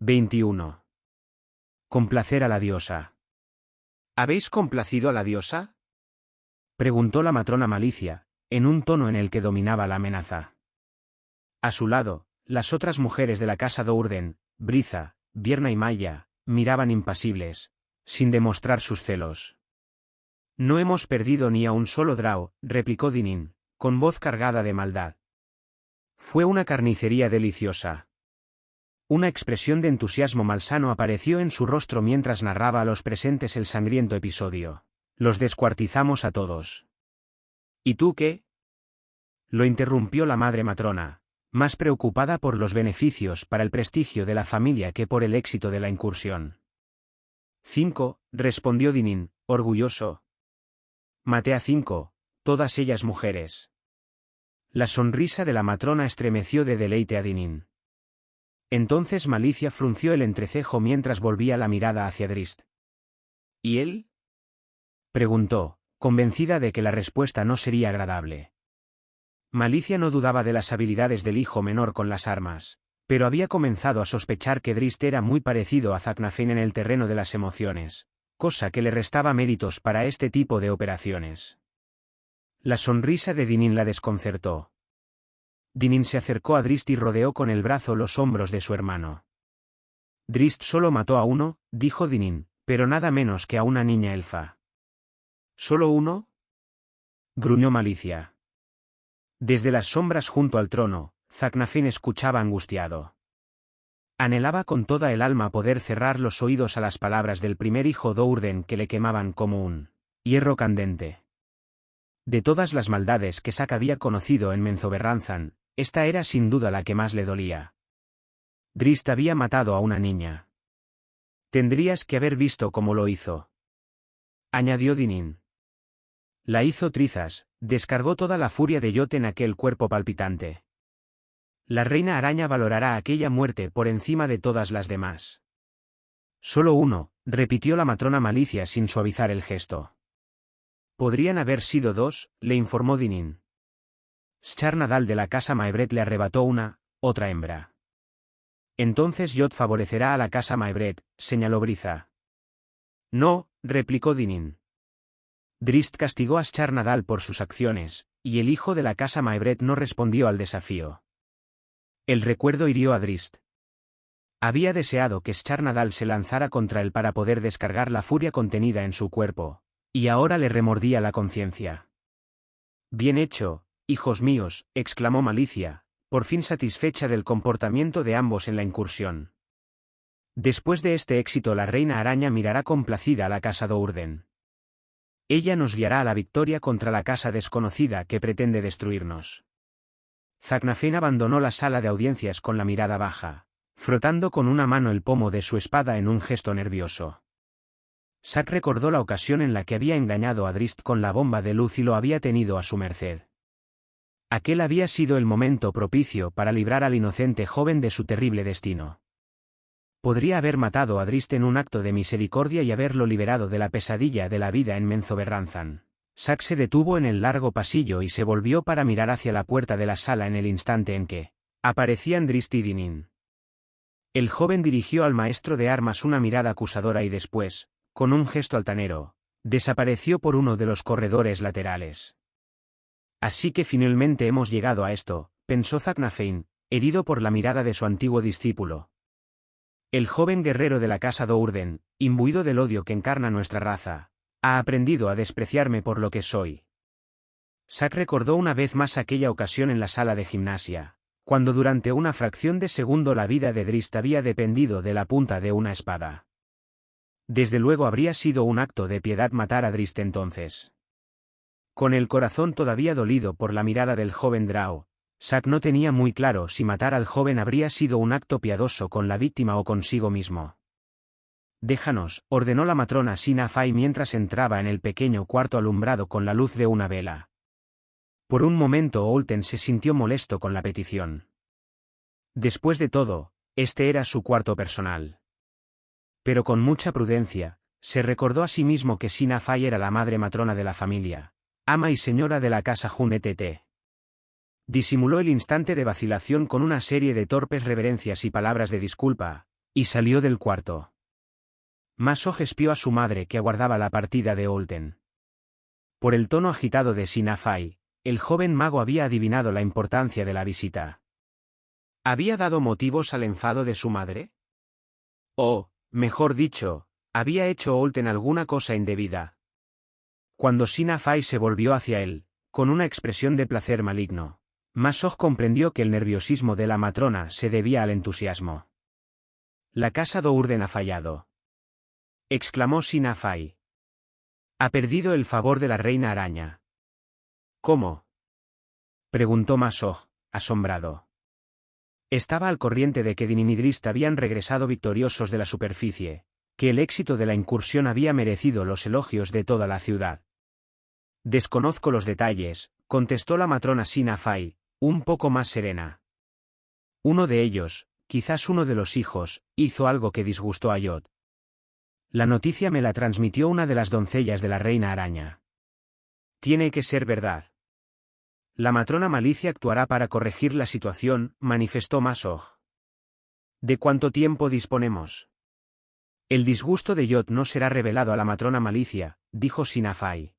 21. Complacer a la diosa. ¿Habéis complacido a la diosa?, preguntó la matrona Malicia, en un tono en el que dominaba la amenaza. A su lado, las otras mujeres de la casa Dourden, Briza, Vierna y Maya, miraban impasibles, sin demostrar sus celos. No hemos perdido ni a un solo drao, replicó Dinin, con voz cargada de maldad. Fue una carnicería deliciosa. Una expresión de entusiasmo malsano apareció en su rostro mientras narraba a los presentes el sangriento episodio. Los descuartizamos a todos. ¿Y tú qué? Lo interrumpió la madre matrona, más preocupada por los beneficios para el prestigio de la familia que por el éxito de la incursión. 5, respondió Dinin, orgulloso. Maté a 5, todas ellas mujeres. La sonrisa de la matrona estremeció de deleite a Dinin. Entonces Malicia frunció el entrecejo mientras volvía la mirada hacia Drist. ¿Y él?, preguntó, convencida de que la respuesta no sería agradable. Malicia no dudaba de las habilidades del hijo menor con las armas, pero había comenzado a sospechar que Drist era muy parecido a Zacnafein en el terreno de las emociones, cosa que le restaba méritos para este tipo de operaciones. La sonrisa de Dinin la desconcertó. Dinin se acercó a Drist y rodeó con el brazo los hombros de su hermano. Drist solo mató a uno, dijo Dinin, pero nada menos que a una niña elfa. ¿Solo uno?, gruñó Malicia. Desde las sombras junto al trono, Zacnafein escuchaba angustiado. Anhelaba con toda el alma poder cerrar los oídos a las palabras del primer hijo Dourden que le quemaban como un hierro candente. De todas las maldades que Zac había conocido en Menzoberranzan, esta era sin duda la que más le dolía. Drist había matado a una niña. Tendrías que haber visto cómo lo hizo, añadió Dinin. La hizo trizas, descargó toda la furia de Yot en aquel cuerpo palpitante. La reina araña valorará aquella muerte por encima de todas las demás. Solo uno, repitió la matrona Malicia sin suavizar el gesto. Podrían haber sido 2, le informó Dinin. Sharnadal de la casa Maebret le arrebató otra hembra. Entonces Yot favorecerá a la casa Maebret, señaló Briza. No, replicó Dinin. Drist castigó a Sharnadal por sus acciones, y el hijo de la casa Maebret no respondió al desafío. El recuerdo hirió a Drist. Había deseado que Sharnadal se lanzara contra él para poder descargar la furia contenida en su cuerpo, y ahora le remordía la conciencia. Bien hecho, hijos míos, exclamó Malicia, por fin satisfecha del comportamiento de ambos en la incursión. Después de este éxito la reina araña mirará complacida a la casa Dourden. Ella nos guiará a la victoria contra la casa desconocida que pretende destruirnos. Zacnafein abandonó la sala de audiencias con la mirada baja, frotando con una mano el pomo de su espada en un gesto nervioso. Zac recordó la ocasión en la que había engañado a Drist con la bomba de luz y lo había tenido a su merced. Aquel había sido el momento propicio para librar al inocente joven de su terrible destino. Podría haber matado a Drist en un acto de misericordia y haberlo liberado de la pesadilla de la vida en Menzoberranzan. Zac se detuvo en el largo pasillo y se volvió para mirar hacia la puerta de la sala en el instante en que aparecían Drist y Dinin. El joven dirigió al maestro de armas una mirada acusadora y después, con un gesto altanero, desapareció por uno de los corredores laterales. Así que finalmente hemos llegado a esto, pensó Zacnafein, herido por la mirada de su antiguo discípulo. El joven guerrero de la casa Dourden, imbuido del odio que encarna nuestra raza, ha aprendido a despreciarme por lo que soy. Zac recordó una vez más aquella ocasión en la sala de gimnasia, cuando durante una fracción de segundo la vida de Drist había dependido de la punta de una espada. Desde luego habría sido un acto de piedad matar a Drist entonces. Con el corazón todavía dolido por la mirada del joven Drow, Zac no tenía muy claro si matar al joven habría sido un acto piadoso con la víctima o consigo mismo. Déjanos, ordenó la matrona Sina Fai mientras entraba en el pequeño cuarto alumbrado con la luz de una vela. Por un momento Olten se sintió molesto con la petición. Después de todo, este era su cuarto personal. Pero con mucha prudencia, se recordó a sí mismo que Sina Fai era la madre matrona de la familia, ama y señora de la casa Hun-Ett. Disimuló el instante de vacilación con una serie de torpes reverencias y palabras de disculpa, Y salió del cuarto. Masoj espió a su madre que aguardaba la partida de Olten. Por el tono agitado de Sinafai, el joven mago había adivinado la importancia de la visita. ¿Había dado motivos al enfado de su madre? O, mejor dicho, ¿había hecho Olten alguna cosa indebida? Cuando Sinafai se volvió hacia él, con una expresión de placer maligno, Masoj comprendió que el nerviosismo de la matrona se debía al entusiasmo. La casa Dourden ha fallado, exclamó Sinafai. Ha perdido el favor de la reina araña. ¿Cómo? Preguntó Masoj, asombrado. Estaba al corriente de que Din y Drist habían regresado victoriosos de la superficie, que el éxito de la incursión había merecido los elogios de toda la ciudad. Desconozco los detalles, contestó la matrona Sinafai, un poco más serena. Uno de ellos, quizás uno de los hijos, hizo algo que disgustó a Yod. La noticia me la transmitió una de las doncellas de la reina araña. Tiene que ser verdad. La matrona Malicia actuará para corregir la situación, manifestó Masoj. ¿De cuánto tiempo disponemos? El disgusto de Yod no será revelado a la matrona Malicia, dijo Sinafai.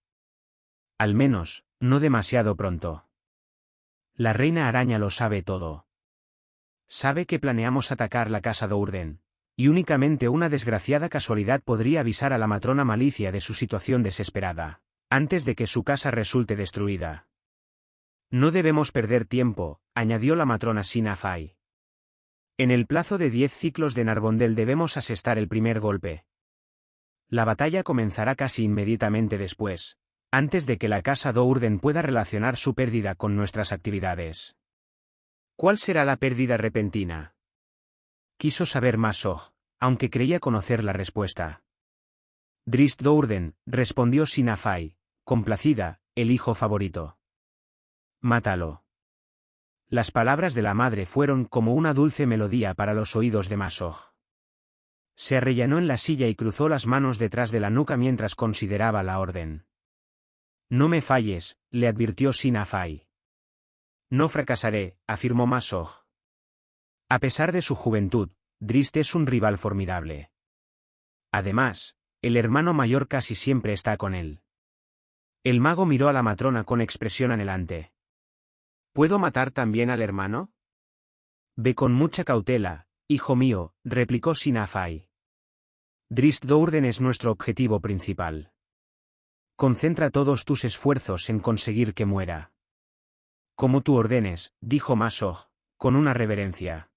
Al menos, no demasiado pronto. La reina araña lo sabe todo. Sabe que planeamos atacar la casa Dourden, y únicamente una desgraciada casualidad podría avisar a la matrona Malicia de su situación desesperada, antes de que su casa resulte destruida. No debemos perder tiempo, añadió la matrona Sinafai. En el plazo de 10 ciclos de Narbondel debemos asestar el primer golpe. La batalla comenzará casi inmediatamente después, antes de que la casa Dourden pueda relacionar su pérdida con nuestras actividades. ¿Cuál será la pérdida repentina? Quiso saber Masoj, aunque creía conocer la respuesta. Drist Dourden, respondió Sinafai, complacida, el hijo favorito. Mátalo. Las palabras de la madre fueron como una dulce melodía para los oídos de Masoj. Se arrellanó en la silla y cruzó las manos detrás de la nuca mientras consideraba la orden. No me falles, le advirtió Sinafai. No fracasaré, afirmó Masoj. A pesar de su juventud, Drist es un rival formidable. Además, el hermano mayor casi siempre está con él. El mago miró a la matrona con expresión anhelante. ¿Puedo matar también al hermano? Ve con mucha cautela, hijo mío, replicó Sinafai. Drist Dourden es nuestro objetivo principal. Concentra todos tus esfuerzos en conseguir que muera. Como tú ordenes, dijo Masoj, con una reverencia.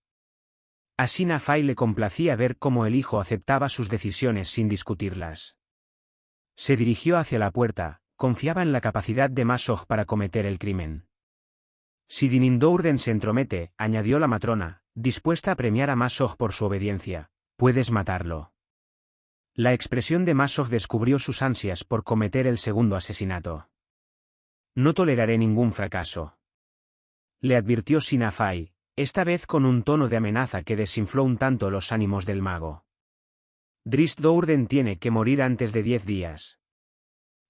A Sinafai le complacía ver cómo el hijo aceptaba sus decisiones sin discutirlas. Se dirigió hacia la puerta, confiaba en la capacidad de Masoj para cometer el crimen. Si Din Dourden se entromete, añadió la matrona, dispuesta a premiar a Masoj por su obediencia, puedes matarlo. La expresión de Masoj descubrió sus ansias por cometer el segundo asesinato. No toleraré ningún fracaso. Le advirtió Sinafai, esta vez con un tono de amenaza que desinfló un tanto los ánimos del mago. Drist Dourden tiene que morir antes de 10 días.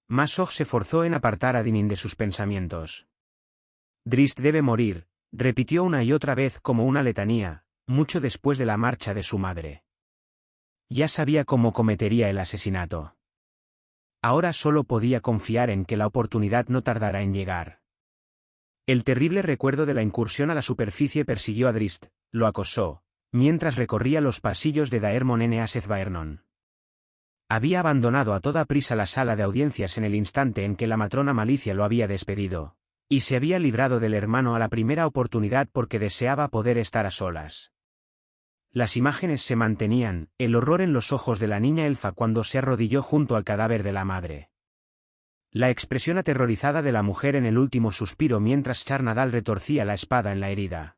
Masoj se forzó en apartar a Dinin de sus pensamientos. Drist debe morir, repitió una y otra vez como una letanía, mucho después de la marcha de su madre. Ya sabía cómo cometería el asesinato. Ahora solo podía confiar en que la oportunidad no tardara en llegar. El terrible recuerdo de la incursión a la superficie persiguió a Drist, lo acosó, mientras recorría los pasillos de Daermon en Easeth-Baernon. Había abandonado a toda prisa la sala de audiencias en el instante en que la matrona Malicia lo había despedido, y se había librado del hermano a la primera oportunidad porque deseaba poder estar a solas. Las imágenes se mantenían, el horror en los ojos de la niña elfa cuando se arrodilló junto al cadáver de la madre. La expresión aterrorizada de la mujer en el último suspiro mientras Charnadal retorcía la espada en la herida.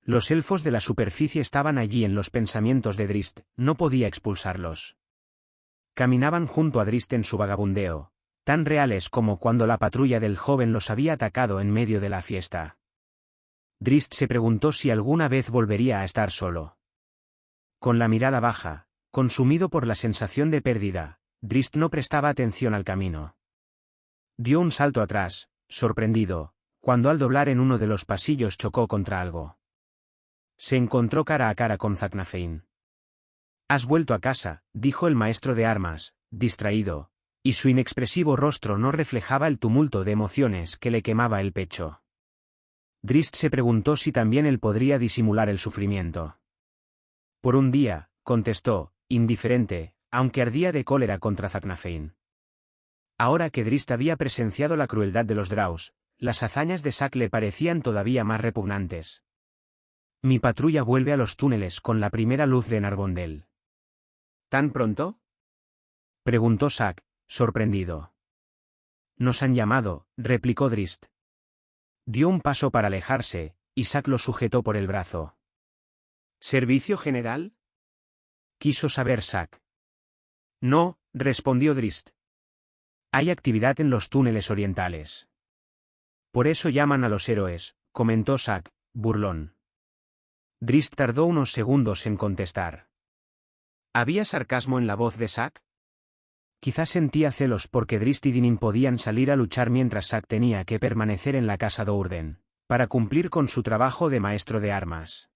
Los elfos de la superficie estaban allí en los pensamientos de Drist, no podía expulsarlos. Caminaban junto a Drist en su vagabundeo, tan reales como cuando la patrulla del joven los había atacado en medio de la fiesta. Drist se preguntó si alguna vez volvería a estar solo. Con la mirada baja, consumido por la sensación de pérdida, Drist no prestaba atención al camino. Dio un salto atrás, sorprendido, cuando al doblar en uno de los pasillos chocó contra algo. Se encontró cara a cara con Zaknafein. Has vuelto a casa, dijo el maestro de armas, distraído, y su inexpresivo rostro no reflejaba el tumulto de emociones que le quemaba el pecho. Drizzt se preguntó si también él podría disimular el sufrimiento. Por un día, contestó, indiferente, aunque ardía de cólera contra Zacnafein. Ahora que Drizzt había presenciado la crueldad de los Draus, las hazañas de Zack le parecían todavía más repugnantes. Mi patrulla vuelve a los túneles con la primera luz de Nargondel. ¿Tan pronto?, preguntó Zack, sorprendido. Nos han llamado, replicó Drizzt. Dio un paso para alejarse, y Zack lo sujetó por el brazo. ¿Servicio general?, quiso saber Zack. No, respondió Drizzt. Hay actividad en los túneles orientales. Por eso llaman a los héroes, comentó Zack, burlón. Drizzt tardó unos segundos en contestar. ¿Había sarcasmo en la voz de Zack? Quizás sentía celos porque Drizzt y Dinin podían salir a luchar mientras Zack tenía que permanecer en la casa Dourden, para cumplir con su trabajo de maestro de armas.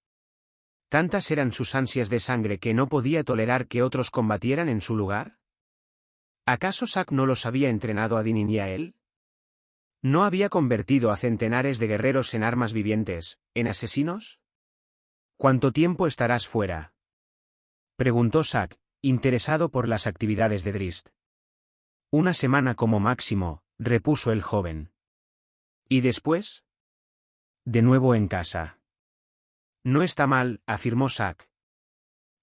¿Tantas eran sus ansias de sangre que no podía tolerar que otros combatieran en su lugar? ¿Acaso Zack no los había entrenado a Dinin y a él? ¿No había convertido a centenares de guerreros en armas vivientes, en asesinos? ¿Cuánto tiempo estarás fuera?, preguntó Zack, interesado por las actividades de Drizzt. Una semana como máximo, repuso el joven. ¿Y después? De nuevo en casa. No está mal, afirmó Zack.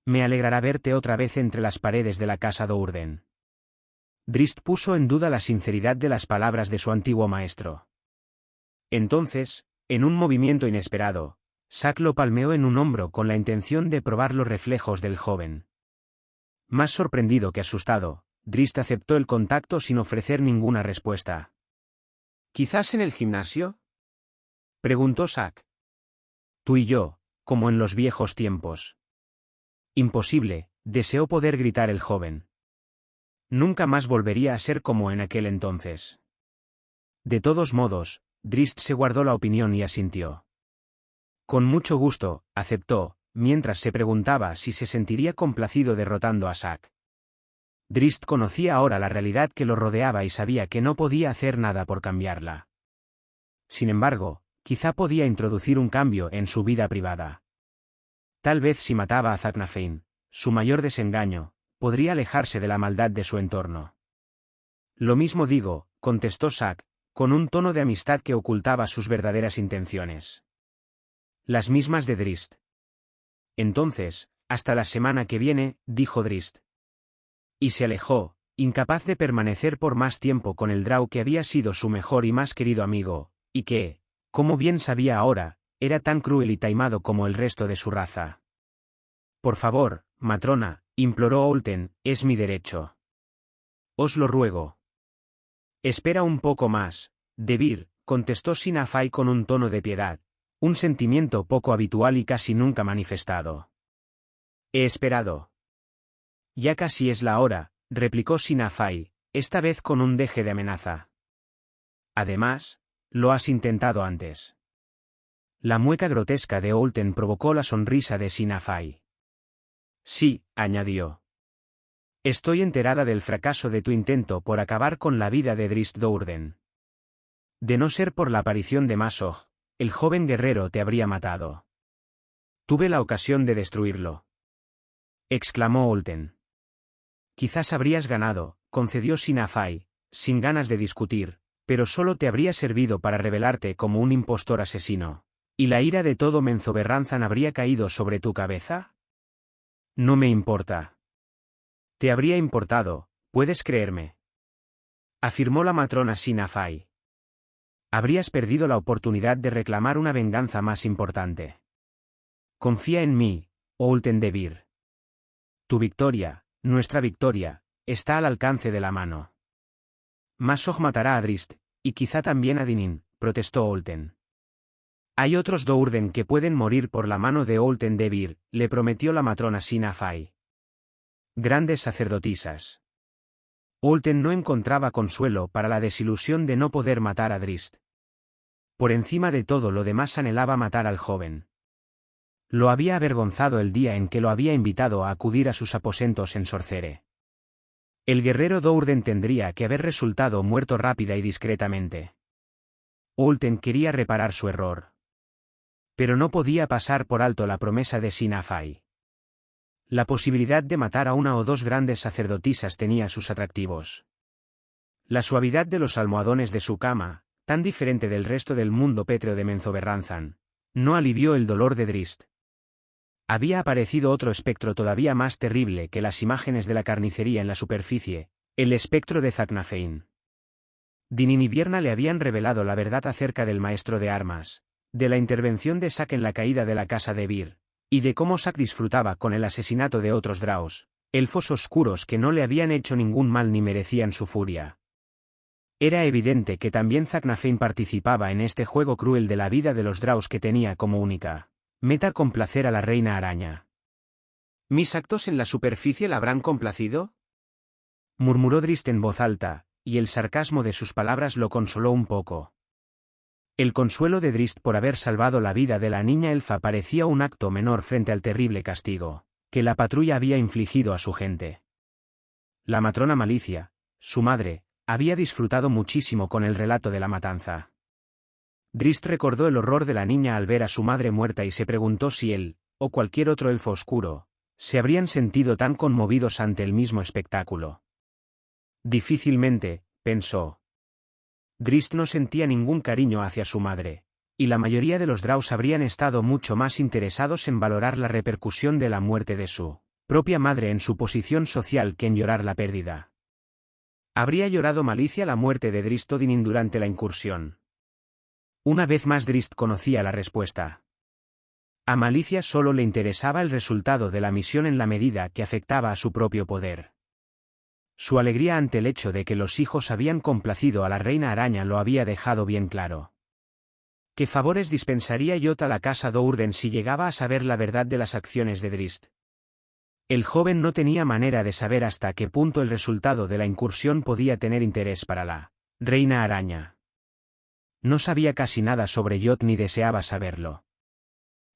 Me alegrará verte otra vez entre las paredes de la casa Dourden. Drizzt puso en duda la sinceridad de las palabras de su antiguo maestro. Entonces, en un movimiento inesperado, Zack lo palmeó en un hombro con la intención de probar los reflejos del joven. Más sorprendido que asustado, Drizzt aceptó el contacto sin ofrecer ninguna respuesta. ¿Quizás en el gimnasio?, preguntó Zack. Tú y yo, como en los viejos tiempos. Imposible, deseó poder gritar el joven. Nunca más volvería a ser como en aquel entonces. De todos modos, Drizzt se guardó la opinión y asintió. Con mucho gusto, aceptó, mientras se preguntaba si se sentiría complacido derrotando a Zack. Drizzt conocía ahora la realidad que lo rodeaba y sabía que no podía hacer nada por cambiarla. Sin embargo, quizá podía introducir un cambio en su vida privada. Tal vez si mataba a Zacnafein, su mayor desengaño, podría alejarse de la maldad de su entorno. Lo mismo digo, contestó Zack, con un tono de amistad que ocultaba sus verdaderas intenciones. Las mismas de Drizzt. Entonces, hasta la semana que viene, dijo Drizzt. Y se alejó, incapaz de permanecer por más tiempo con el Drau que había sido su mejor y más querido amigo, y que, como bien sabía ahora, era tan cruel y taimado como el resto de su raza. Por favor, matrona, imploró Olten, es mi derecho. Os lo ruego. Espera un poco más, Debir, contestó Sinafai con un tono de piedad, un sentimiento poco habitual y casi nunca manifestado. He esperado. Ya casi es la hora, replicó Sinafai, esta vez con un deje de amenaza. Además, lo has intentado antes. La mueca grotesca de Olten provocó la sonrisa de Sinafai. Sí, añadió. Estoy enterada del fracaso de tu intento por acabar con la vida de Drizzt Dourden. De no ser por la aparición de Masog, el joven guerrero te habría matado. Tuve la ocasión de destruirlo, exclamó Olten. Quizás habrías ganado, concedió Sinafai, sin ganas de discutir, pero solo te habría servido para revelarte como un impostor asesino. ¿Y la ira de todo Menzoberranzan habría caído sobre tu cabeza? No me importa. Te habría importado, puedes creerme, afirmó la matrona Sinafai. Habrías perdido la oportunidad de reclamar una venganza más importante. Confía en mí, Olten Debir. Tu victoria, nuestra victoria, está al alcance de la mano. Masog matará a Drizzt, y quizá también a Dinin, protestó Olten. Hay otros Dourden que pueden morir por la mano de Olten Debir, le prometió la matrona Sinafai. Grandes sacerdotisas. Olten no encontraba consuelo para la desilusión de no poder matar a Drizzt. Por encima de todo lo demás anhelaba matar al joven. Lo había avergonzado el día en que lo había invitado a acudir a sus aposentos en Sorcere. El guerrero Dourden tendría que haber resultado muerto rápida y discretamente. Ulten quería reparar su error. Pero no podía pasar por alto la promesa de Sinafai. La posibilidad de matar a una o dos grandes sacerdotisas tenía sus atractivos. La suavidad de los almohadones de su cama, tan diferente del resto del mundo pétreo de Menzoberranzan, no alivió el dolor de Drist. Había aparecido otro espectro todavía más terrible que las imágenes de la carnicería en la superficie, el espectro de Zacnafein. Dinin y Vierna le habían revelado la verdad acerca del maestro de armas, de la intervención de Zack en la caída de la casa de Vir, y de cómo Zack disfrutaba con el asesinato de otros Draos, elfos oscuros que no le habían hecho ningún mal ni merecían su furia. Era evidente que también Zacnafein participaba en este juego cruel de la vida de los Draos que tenía como única meta complacer a la reina araña. ¿Mis actos en la superficie la habrán complacido?, murmuró Drist en voz alta, y el sarcasmo de sus palabras lo consoló un poco. El consuelo de Drist por haber salvado la vida de la niña elfa parecía un acto menor frente al terrible castigo que la patrulla había infligido a su gente. La matrona Malicia, su madre, había disfrutado muchísimo con el relato de la matanza. Drist recordó el horror de la niña al ver a su madre muerta y se preguntó si él, o cualquier otro elfo oscuro, se habrían sentido tan conmovidos ante el mismo espectáculo. Difícilmente, pensó. Drist no sentía ningún cariño hacia su madre, y la mayoría de los Draos habrían estado mucho más interesados en valorar la repercusión de la muerte de su propia madre en su posición social que en llorar la pérdida. ¿Habría llorado Malicia la muerte de Drist Odinin durante la incursión? Una vez más Drist conocía la respuesta. A Malicia solo le interesaba el resultado de la misión en la medida que afectaba a su propio poder. Su alegría ante el hecho de que los hijos habían complacido a la reina araña lo había dejado bien claro. ¿Qué favores dispensaría Yot a la casa Dourden si llegaba a saber la verdad de las acciones de Drist? El joven no tenía manera de saber hasta qué punto el resultado de la incursión podía tener interés para la reina araña. No sabía casi nada sobre Yot ni deseaba saberlo.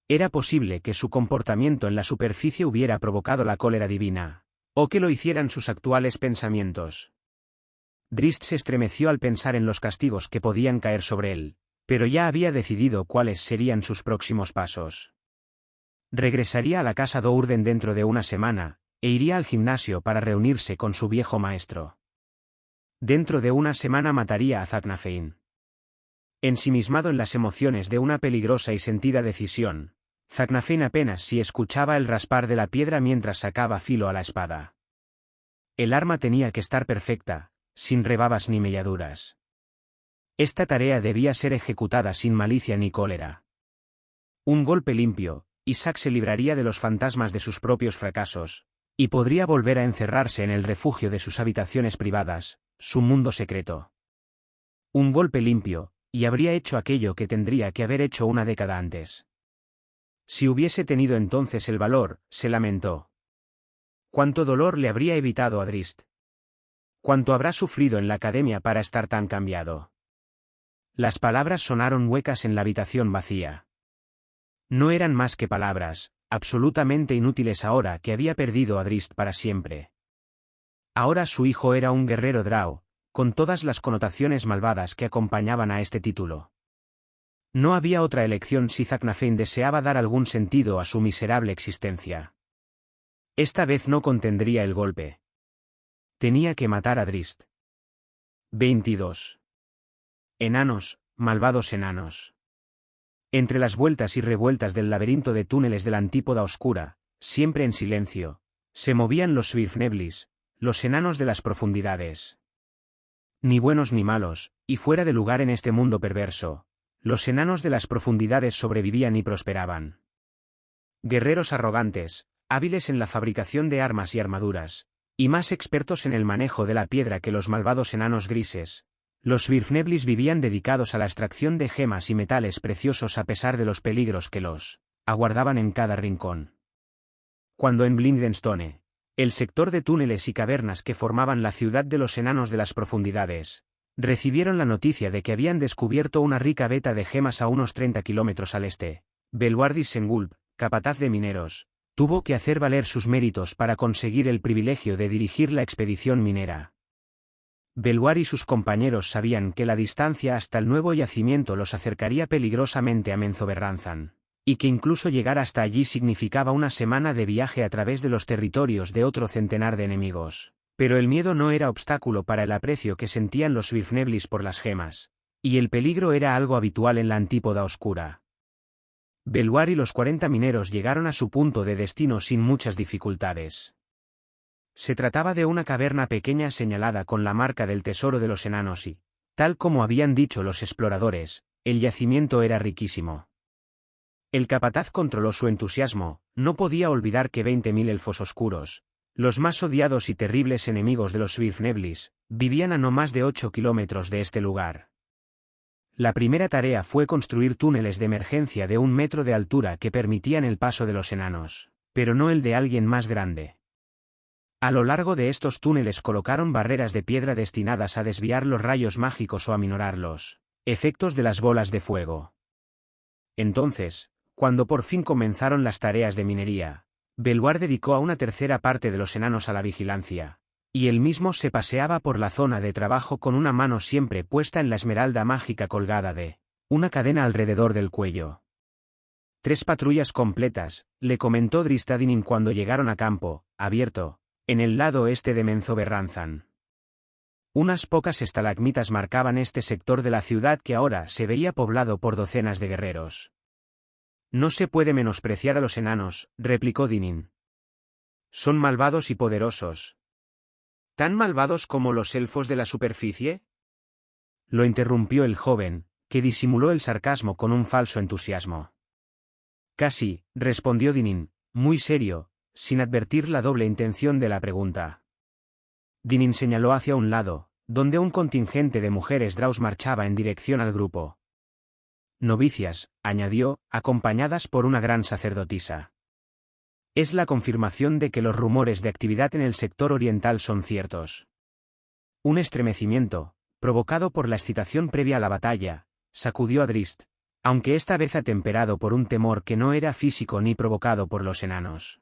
Era posible que su comportamiento en la superficie hubiera provocado la cólera divina, o que lo hicieran sus actuales pensamientos. Drist se estremeció al pensar en los castigos que podían caer sobre él, pero ya había decidido cuáles serían sus próximos pasos. Regresaría a la casa Dourden dentro de una semana, e iría al gimnasio para reunirse con su viejo maestro. Dentro de una semana mataría a Zacnafein. Ensimismado en las emociones de una peligrosa y sentida decisión, Zacnafein apenas si escuchaba el raspar de la piedra mientras sacaba filo a la espada. El arma tenía que estar perfecta, sin rebabas ni melladuras. Esta tarea debía ser ejecutada sin malicia ni cólera. Un golpe limpio, y Zack se libraría de los fantasmas de sus propios fracasos, y podría volver a encerrarse en el refugio de sus habitaciones privadas, su mundo secreto. Un golpe limpio, y habría hecho aquello que tendría que haber hecho una década antes. Si hubiese tenido entonces el valor, se lamentó. ¿Cuánto dolor le habría evitado a Drist? ¿Cuánto habrá sufrido en la academia para estar tan cambiado? Las palabras sonaron huecas en la habitación vacía. No eran más que palabras, absolutamente inútiles ahora que había perdido a Drist para siempre. Ahora su hijo era un guerrero Drao, con todas las connotaciones malvadas que acompañaban a este título. No había otra elección si Zacnafein deseaba dar algún sentido a su miserable existencia. Esta vez no contendría el golpe. Tenía que matar a Drist. 22. Enanos, malvados enanos. Entre las vueltas y revueltas del laberinto de túneles de la antípoda oscura, siempre en silencio, se movían los Svirfneblis, los enanos de las profundidades. Ni buenos ni malos, y fuera de lugar en este mundo perverso, los enanos de las profundidades sobrevivían y prosperaban. Guerreros arrogantes, hábiles en la fabricación de armas y armaduras, y más expertos en el manejo de la piedra que los malvados enanos grises, los Svirfneblis vivían dedicados a la extracción de gemas y metales preciosos a pesar de los peligros que los aguardaban en cada rincón. Cuando en Blindenstorn, el sector de túneles y cavernas que formaban la ciudad de los enanos de las profundidades, recibieron la noticia de que habían descubierto una rica veta de gemas a unos 30 kilómetros al este, Belwardis Sengulb, capataz de mineros, tuvo que hacer valer sus méritos para conseguir el privilegio de dirigir la expedición minera. Belluar y sus compañeros sabían que la distancia hasta el nuevo yacimiento los acercaría peligrosamente a Menzoberranzan, y que incluso llegar hasta allí significaba una semana de viaje a través de los territorios de otro centenar de enemigos. Pero el miedo no era obstáculo para el aprecio que sentían los Svirfneblis por las gemas, y el peligro era algo habitual en la antípoda oscura. Belluar y los 40 mineros llegaron a su punto de destino sin muchas dificultades. Se trataba de una caverna pequeña señalada con la marca del tesoro de los enanos y, tal como habían dicho los exploradores, el yacimiento era riquísimo. El capataz controló su entusiasmo, no podía olvidar que 20.000 elfos oscuros, los más odiados y terribles enemigos de los Svirfneblis, vivían a no más de 8 kilómetros de este lugar. La primera tarea fue construir túneles de emergencia de 1 metro de altura que permitían el paso de los enanos, pero no el de alguien más grande. A lo largo de estos túneles colocaron barreras de piedra destinadas a desviar los rayos mágicos o a minorar los efectos de las bolas de fuego. Entonces, cuando por fin comenzaron las tareas de minería, Belluar dedicó a una tercera parte de los enanos a la vigilancia, y él mismo se paseaba por la zona de trabajo con una mano siempre puesta en la esmeralda mágica colgada de una cadena alrededor del cuello. 3 patrullas completas, le comentó Dristadinin cuando llegaron a campo abierto, en el lado este de Menzoberranzan. Unas pocas estalagmitas marcaban este sector de la ciudad que ahora se veía poblado por docenas de guerreros. No se puede menospreciar a los enanos, replicó Dinin. Son malvados y poderosos. ¿Tan malvados como los elfos de la superficie? Lo interrumpió el joven, que disimuló el sarcasmo con un falso entusiasmo. Casi, respondió Dinin, muy serio, sin advertir la doble intención de la pregunta. Dinin señaló hacia un lado, donde un contingente de mujeres Draus marchaba en dirección al grupo. Novicias, añadió, acompañadas por una gran sacerdotisa. Es la confirmación de que los rumores de actividad en el sector oriental son ciertos. Un estremecimiento, provocado por la excitación previa a la batalla, sacudió a Drist, aunque esta vez atemperado por un temor que no era físico ni provocado por los enanos.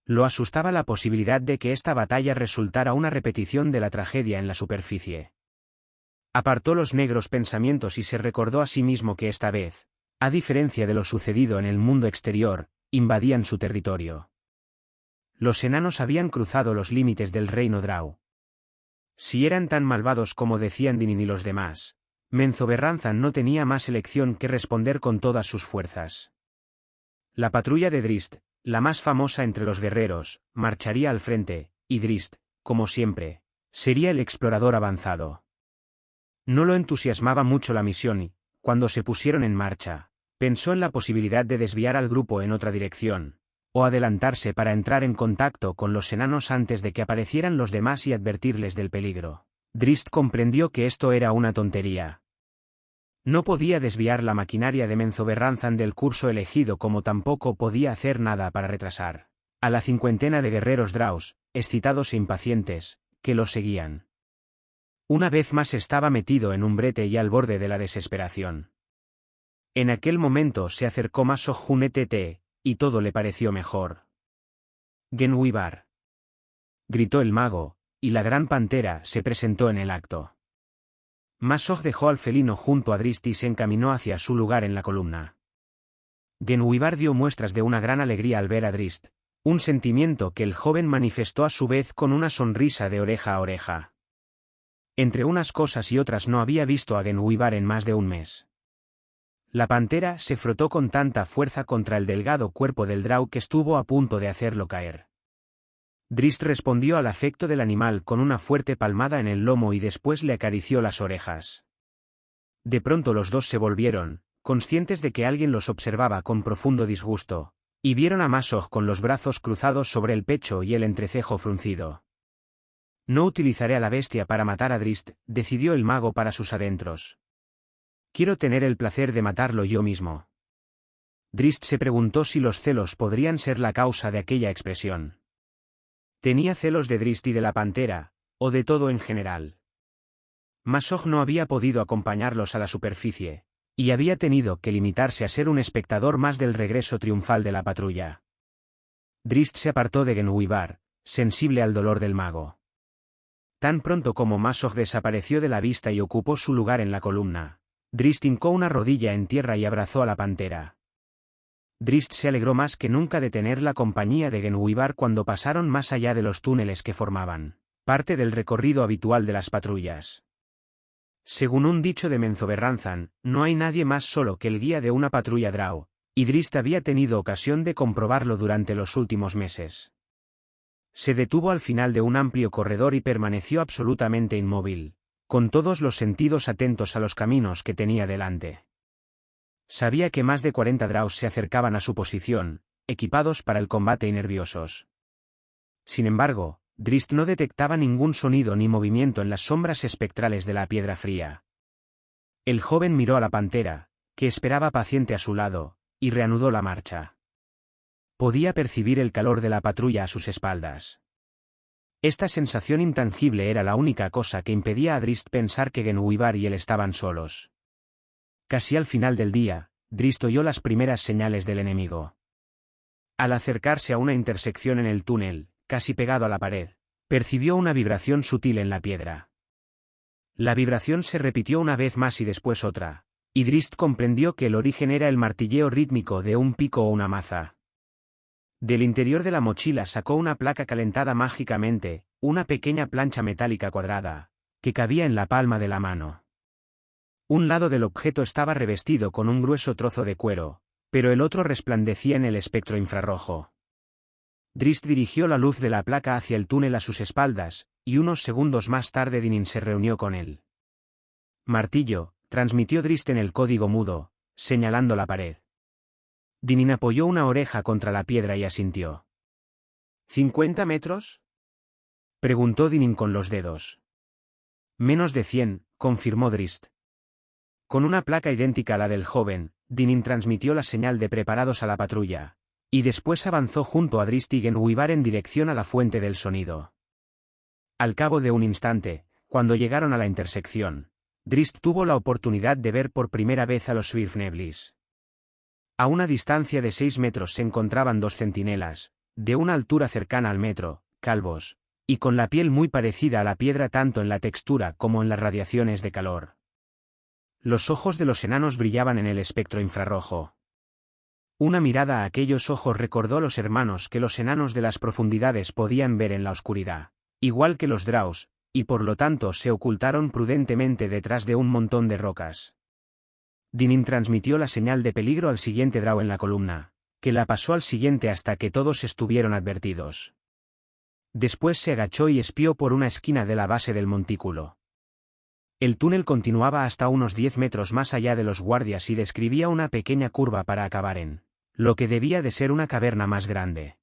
Lo asustaba la posibilidad de que esta batalla resultara una repetición de la tragedia en la superficie. Apartó los negros pensamientos y se recordó a sí mismo que esta vez, a diferencia de lo sucedido en el mundo exterior, invadían su territorio. Los enanos habían cruzado los límites del reino Drau. Si eran tan malvados como decían Dinin y los demás, Menzoberranzan no tenía más elección que responder con todas sus fuerzas. La patrulla de Drist, la más famosa entre los guerreros, marcharía al frente, y Drist, como siempre, sería el explorador avanzado. No lo entusiasmaba mucho la misión y, cuando se pusieron en marcha, pensó en la posibilidad de desviar al grupo en otra dirección, o adelantarse para entrar en contacto con los enanos antes de que aparecieran los demás y advertirles del peligro. Drist comprendió que esto era una tontería. No podía desviar la maquinaria de Menzoberranzan del curso elegido como tampoco podía hacer nada para retrasar a la 50 de guerreros Draus, excitados e impacientes, que los seguían. Una vez más estaba metido en un brete y al borde de la desesperación. En aquel momento se acercó Masoj Hunetete, y todo le pareció mejor. Genwibar, gritó el mago, y la gran pantera se presentó en el acto. Masoj dejó al felino junto a Drist y se encaminó hacia su lugar en la columna. Genwibar dio muestras de una gran alegría al ver a Drist, un sentimiento que el joven manifestó a su vez con una sonrisa de oreja a oreja. Entre unas cosas y otras no había visto a Genwibar en más de un mes. La pantera se frotó con tanta fuerza contra el delgado cuerpo del Drau que estuvo a punto de hacerlo caer. Drist respondió al afecto del animal con una fuerte palmada en el lomo y después le acarició las orejas. De pronto los dos se volvieron, conscientes de que alguien los observaba con profundo disgusto, y vieron a Masoj con los brazos cruzados sobre el pecho y el entrecejo fruncido. No utilizaré a la bestia para matar a Drist, decidió el mago para sus adentros. Quiero tener el placer de matarlo yo mismo. Drist se preguntó si los celos podrían ser la causa de aquella expresión. ¿Tenía celos de Drist y de la pantera, o de todo en general? Masoj no había podido acompañarlos a la superficie, y había tenido que limitarse a ser un espectador más del regreso triunfal de la patrulla. Drizzt se apartó de Genhuibar, sensible al dolor del mago. Tan pronto como Masog desapareció de la vista y ocupó su lugar en la columna, Drizzt hincó una rodilla en tierra y abrazó a la pantera. Drizzt se alegró más que nunca de tener la compañía de Genhuibar cuando pasaron más allá de los túneles que formaban parte del recorrido habitual de las patrullas. Según un dicho de Menzoberranzan, no hay nadie más solo que el guía de una patrulla Drow, y Drizzt había tenido ocasión de comprobarlo durante los últimos meses. Se detuvo al final de un amplio corredor y permaneció absolutamente inmóvil, con todos los sentidos atentos a los caminos que tenía delante. Sabía que más de 40 Drows se acercaban a su posición, equipados para el combate y nerviosos. Sin embargo, Drizzt no detectaba ningún sonido ni movimiento en las sombras espectrales de la piedra fría. El joven miró a la pantera, que esperaba paciente a su lado, y reanudó la marcha. Podía percibir el calor de la patrulla a sus espaldas. Esta sensación intangible era la única cosa que impedía a Drizzt pensar que Genhuibar y él estaban solos. Casi al final del día, Drizzt oyó las primeras señales del enemigo. Al acercarse a una intersección en el túnel, casi pegado a la pared, percibió una vibración sutil en la piedra. La vibración se repitió una vez más y después otra, y Drizzt comprendió que el origen era el martilleo rítmico de un pico o una maza. Del interior de la mochila sacó una placa calentada mágicamente, una pequeña plancha metálica cuadrada, que cabía en la palma de la mano. Un lado del objeto estaba revestido con un grueso trozo de cuero, pero el otro resplandecía en el espectro infrarrojo. Drizzt dirigió la luz de la placa hacia el túnel a sus espaldas, y unos segundos más tarde Dinin se reunió con él. Martillo, transmitió Drizzt en el código mudo, señalando la pared. Dinin apoyó una oreja contra la piedra y asintió. ¿50 metros? Preguntó Dinin con los dedos. Menos de 100, confirmó Drizzt. Con una placa idéntica a la del joven, Dinin transmitió la señal de preparados a la patrulla, y después avanzó junto a Drizzt y Genhuibar en dirección a la fuente del sonido. Al cabo de un instante, cuando llegaron a la intersección, Drizzt tuvo la oportunidad de ver por primera vez a los Svirfneblis. A una distancia de 6 metros se encontraban dos centinelas, de una altura cercana al metro, calvos, y con la piel muy parecida a la piedra tanto en la textura como en las radiaciones de calor. Los ojos de los enanos brillaban en el espectro infrarrojo. Una mirada a aquellos ojos recordó a los hermanos que los enanos de las profundidades podían ver en la oscuridad, igual que los Drows, y por lo tanto se ocultaron prudentemente detrás de un montón de rocas. Dinin transmitió la señal de peligro al siguiente Drow en la columna, que la pasó al siguiente hasta que todos estuvieron advertidos. Después se agachó y espió por una esquina de la base del montículo. El túnel continuaba hasta unos 10 metros más allá de los guardias y describía una pequeña curva para acabar en lo que debía de ser una caverna más grande.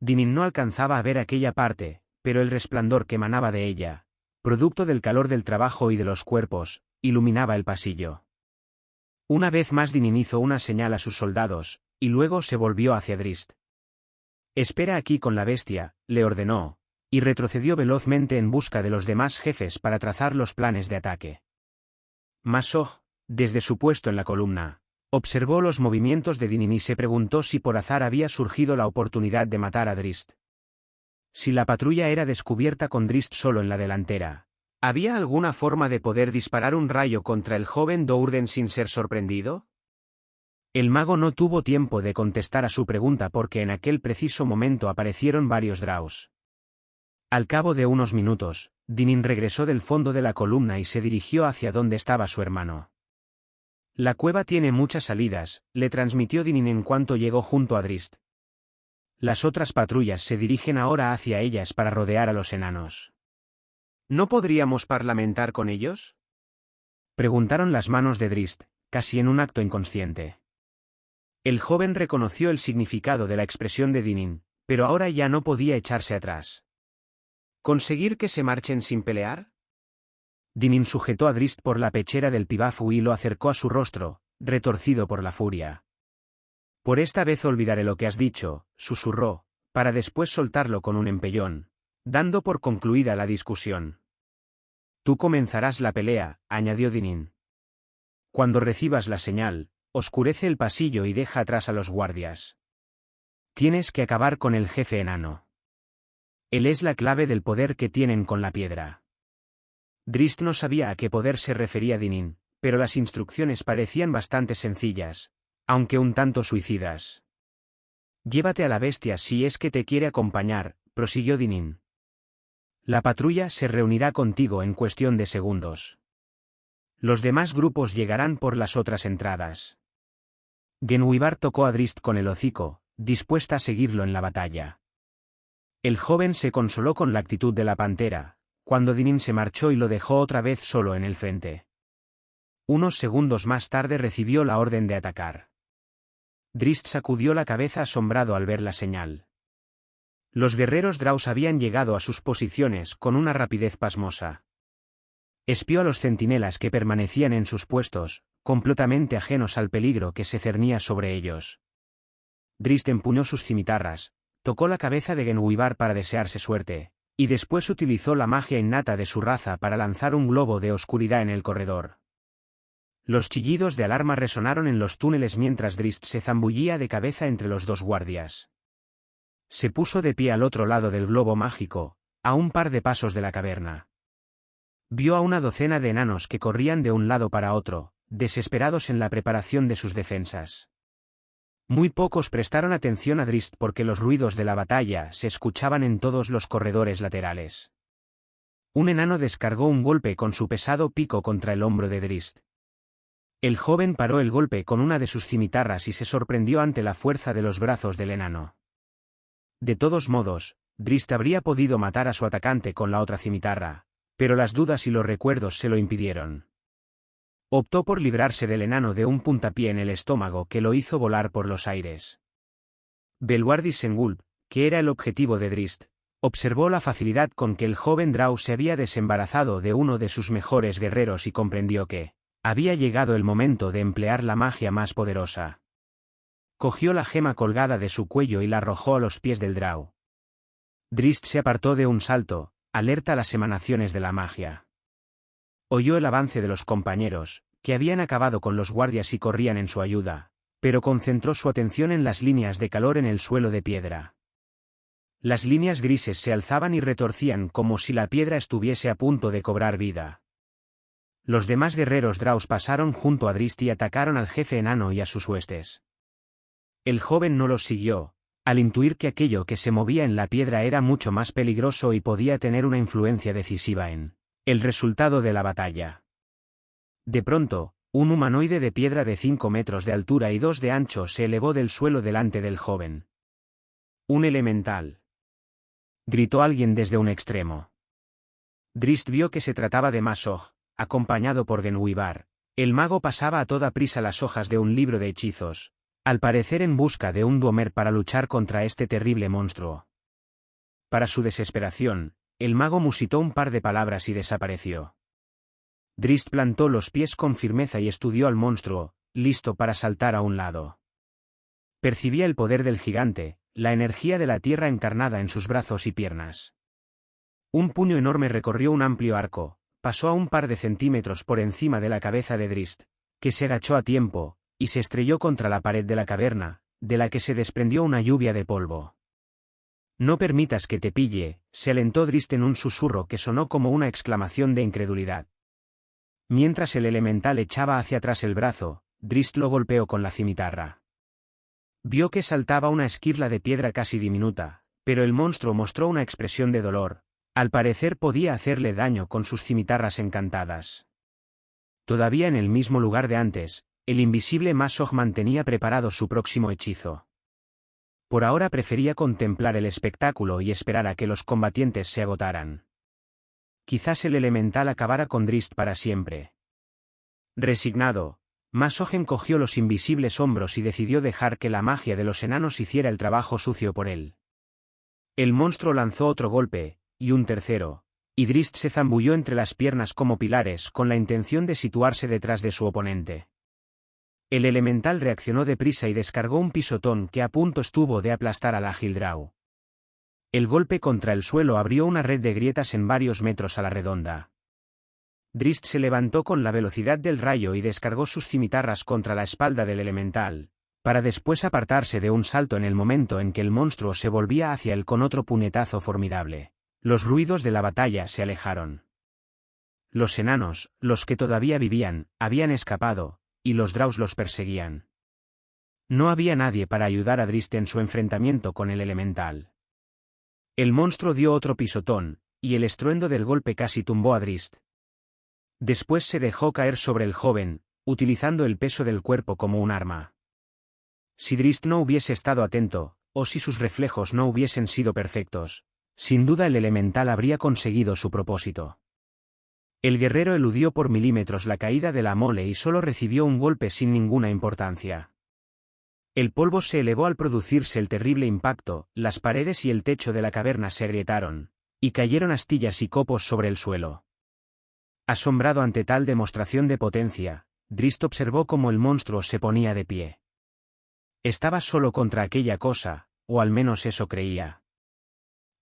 Dinin no alcanzaba a ver aquella parte, pero el resplandor que emanaba de ella, producto del calor del trabajo y de los cuerpos, iluminaba el pasillo. Una vez más Dinin hizo una señal a sus soldados, y luego se volvió hacia Drizzt. «Espera aquí con la bestia», le ordenó, y retrocedió velozmente en busca de los demás jefes para trazar los planes de ataque. Masog, desde su puesto en la columna, observó los movimientos de Dinin y se preguntó si por azar había surgido la oportunidad de matar a Drizzt. Si la patrulla era descubierta con Drizzt solo en la delantera, ¿había alguna forma de poder disparar un rayo contra el joven Dourden sin ser sorprendido? El mago no tuvo tiempo de contestar a su pregunta porque en aquel preciso momento aparecieron varios Drows. Al cabo de unos minutos, Dinin regresó del fondo de la columna y se dirigió hacia donde estaba su hermano. «La cueva tiene muchas salidas», le transmitió Dinin en cuanto llegó junto a Drizzt. «Las otras patrullas se dirigen ahora hacia ellas para rodear a los enanos». «¿No podríamos parlamentar con ellos?», preguntaron las manos de Drizzt, casi en un acto inconsciente. El joven reconoció el significado de la expresión de Dinin, pero ahora ya no podía echarse atrás. «¿Conseguir que se marchen sin pelear?». Dinin sujetó a Drizzt por la pechera del pibafu y lo acercó a su rostro, retorcido por la furia. «Por esta vez olvidaré lo que has dicho», susurró, para después soltarlo con un empellón, dando por concluida la discusión. «Tú comenzarás la pelea», añadió Dinin. Cuando recibas la señal, oscurece el pasillo y deja atrás a los guardias. Tienes que acabar con el jefe enano. Él es la clave del poder que tienen con la piedra. Drizzt no sabía a qué poder se refería Dinin, pero las instrucciones parecían bastante sencillas, aunque un tanto suicidas. Llévate a la bestia si es que te quiere acompañar, prosiguió Dinin. La patrulla se reunirá contigo en cuestión de segundos. Los demás grupos llegarán por las otras entradas. Genwibar tocó a Drizzt con el hocico, dispuesta a seguirlo en la batalla. El joven se consoló con la actitud de la pantera, cuando Dinin se marchó y lo dejó otra vez solo en el frente. Unos segundos más tarde recibió la orden de atacar. Drizzt sacudió la cabeza asombrado al ver la señal. Los guerreros Draus habían llegado a sus posiciones con una rapidez pasmosa. Espió a los centinelas que permanecían en sus puestos, completamente ajenos al peligro que se cernía sobre ellos. Drizzt empuñó sus cimitarras, tocó la cabeza de Genwibar para desearse suerte, y después utilizó la magia innata de su raza para lanzar un globo de oscuridad en el corredor. Los chillidos de alarma resonaron en los túneles mientras Drizzt se zambullía de cabeza entre los dos guardias. Se puso de pie al otro lado del globo mágico, a un par de pasos de la caverna. Vio a una docena de enanos que corrían de un lado para otro, desesperados en la preparación de sus defensas. Muy pocos prestaron atención a Drizzt porque los ruidos de la batalla se escuchaban en todos los corredores laterales. Un enano descargó un golpe con su pesado pico contra el hombro de Drizzt. El joven paró el golpe con una de sus cimitarras y se sorprendió ante la fuerza de los brazos del enano. De todos modos, Drizzt habría podido matar a su atacante con la otra cimitarra, pero las dudas y los recuerdos se lo impidieron. Optó por librarse del enano de un puntapié en el estómago que lo hizo volar por los aires. Belwardis Sengulb, que era el objetivo de Drizzt, observó la facilidad con que el joven Drow se había desembarazado de uno de sus mejores guerreros y comprendió que había llegado el momento de emplear la magia más poderosa. Cogió la gema colgada de su cuello y la arrojó a los pies del Drow. Drizzt se apartó de un salto, alerta a las emanaciones de la magia. Oyó el avance de los compañeros, que habían acabado con los guardias y corrían en su ayuda, pero concentró su atención en las líneas de calor en el suelo de piedra. Las líneas grises se alzaban y retorcían como si la piedra estuviese a punto de cobrar vida. Los demás guerreros Draus pasaron junto a Drizzt y atacaron al jefe enano y a sus huestes. El joven no los siguió, al intuir que aquello que se movía en la piedra era mucho más peligroso y podía tener una influencia decisiva en el resultado de la batalla. De pronto, un humanoide de piedra de 5 metros de altura y 2 de ancho se elevó del suelo delante del joven. «¡Un elemental!», gritó alguien desde un extremo. Drizzt vio que se trataba de Masog, acompañado por Genwibar. El mago pasaba a toda prisa las hojas de un libro de hechizos, al parecer en busca de un Dwemer para luchar contra este terrible monstruo. Para su desesperación, el mago musitó un par de palabras y desapareció. Drizzt plantó los pies con firmeza y estudió al monstruo, listo para saltar a un lado. Percibía el poder del gigante, la energía de la tierra encarnada en sus brazos y piernas. Un puño enorme recorrió un amplio arco, pasó a un par de centímetros por encima de la cabeza de Drizzt, que se agachó a tiempo, y se estrelló contra la pared de la caverna, de la que se desprendió una lluvia de polvo. «No permitas que te pille», se alentó Drizzt en un susurro que sonó como una exclamación de incredulidad. Mientras el elemental echaba hacia atrás el brazo, Drizzt lo golpeó con la cimitarra. Vio que saltaba una esquirla de piedra casi diminuta, pero el monstruo mostró una expresión de dolor. Al parecer podía hacerle daño con sus cimitarras encantadas. Todavía en el mismo lugar de antes, el invisible Masog mantenía preparado su próximo hechizo. Por ahora prefería contemplar el espectáculo y esperar a que los combatientes se agotaran. Quizás el elemental acabara con Drizzt para siempre. Resignado, Masog encogió los invisibles hombros y decidió dejar que la magia de los enanos hiciera el trabajo sucio por él. El monstruo lanzó otro golpe, y un tercero, y Drizzt se zambulló entre las piernas como pilares con la intención de situarse detrás de su oponente. El elemental reaccionó deprisa y descargó un pisotón que a punto estuvo de aplastar al ágil Drow. El golpe contra el suelo abrió una red de grietas en varios metros a la redonda. Drist se levantó con la velocidad del rayo y descargó sus cimitarras contra la espalda del elemental, para después apartarse de un salto en el momento en que el monstruo se volvía hacia él con otro puñetazo formidable. Los ruidos de la batalla se alejaron. Los enanos, los que todavía vivían, habían escapado, y los Drows los perseguían. No había nadie para ayudar a Drist en su enfrentamiento con el elemental. El monstruo dio otro pisotón, y el estruendo del golpe casi tumbó a Drist. Después se dejó caer sobre el joven, utilizando el peso del cuerpo como un arma. Si Drist no hubiese estado atento, o si sus reflejos no hubiesen sido perfectos, sin duda el elemental habría conseguido su propósito. El guerrero eludió por milímetros la caída de la mole y solo recibió un golpe sin ninguna importancia. El polvo se elevó al producirse el terrible impacto, las paredes y el techo de la caverna se agrietaron, y cayeron astillas y copos sobre el suelo. Asombrado ante tal demostración de potencia, Drist observó cómo el monstruo se ponía de pie. Estaba solo contra aquella cosa, o al menos eso creía.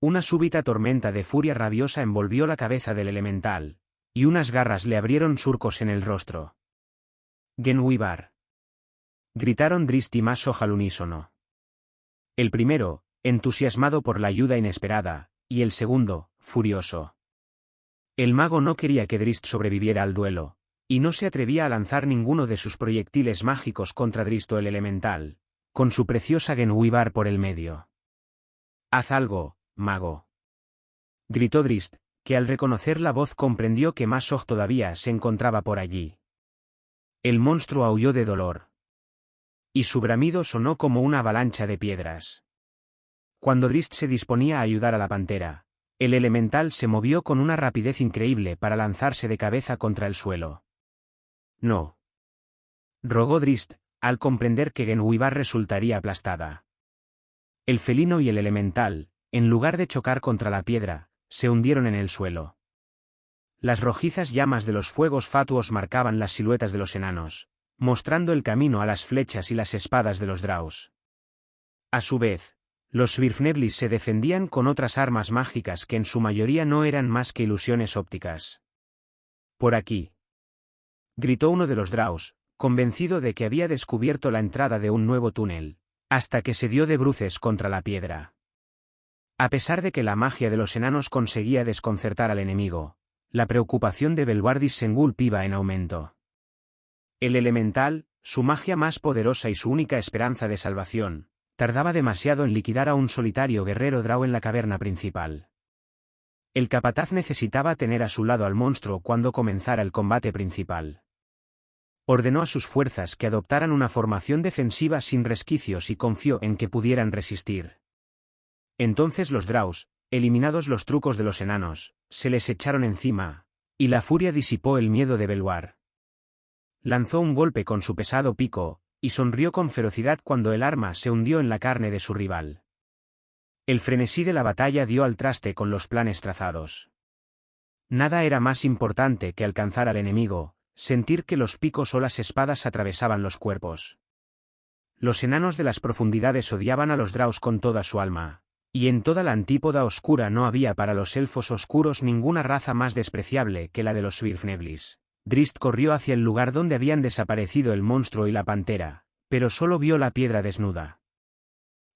Una súbita tormenta de furia rabiosa envolvió la cabeza del elemental, y unas garras le abrieron surcos en el rostro. «Genwibar», gritaron Drist y Mashoj al unísono. El primero, entusiasmado por la ayuda inesperada, y el segundo, furioso. El mago no quería que Drist sobreviviera al duelo, y no se atrevía a lanzar ninguno de sus proyectiles mágicos contra Drist o el elemental, con su preciosa Genwibar por el medio. «Haz algo, mago», gritó Drist, que al reconocer la voz comprendió que Mashoj todavía se encontraba por allí. El monstruo aulló de dolor. Y su bramido sonó como una avalancha de piedras. Cuando Drist se disponía a ayudar a la pantera, el elemental se movió con una rapidez increíble para lanzarse de cabeza contra el suelo. «No», rogó Drist, al comprender que Genwibar resultaría aplastada. El felino y el elemental, en lugar de chocar contra la piedra, se hundieron en el suelo. Las rojizas llamas de los fuegos fatuos marcaban las siluetas de los enanos, mostrando el camino a las flechas y las espadas de los Drows. A su vez, los Svirfneblis se defendían con otras armas mágicas que en su mayoría no eran más que ilusiones ópticas. «Por aquí», gritó uno de los Drows, convencido de que había descubierto la entrada de un nuevo túnel, hasta que se dio de bruces contra la piedra. A pesar de que la magia de los enanos conseguía desconcertar al enemigo, la preocupación de Belwardis Sengulp iba en aumento. El elemental, su magia más poderosa y su única esperanza de salvación, tardaba demasiado en liquidar a un solitario guerrero Drow en la caverna principal. El capataz necesitaba tener a su lado al monstruo cuando comenzara el combate principal. Ordenó a sus fuerzas que adoptaran una formación defensiva sin resquicios y confió en que pudieran resistir. Entonces los Drows, eliminados los trucos de los enanos, se les echaron encima, y la furia disipó el miedo de Belwar. Lanzó un golpe con su pesado pico, y sonrió con ferocidad cuando el arma se hundió en la carne de su rival. El frenesí de la batalla dio al traste con los planes trazados. Nada era más importante que alcanzar al enemigo, sentir que los picos o las espadas atravesaban los cuerpos. Los enanos de las profundidades odiaban a los Drows con toda su alma, y en toda la antípoda oscura no había para los elfos oscuros ninguna raza más despreciable que la de los Svirfneblis. Drist corrió hacia el lugar donde habían desaparecido el monstruo y la pantera, pero solo vio la piedra desnuda.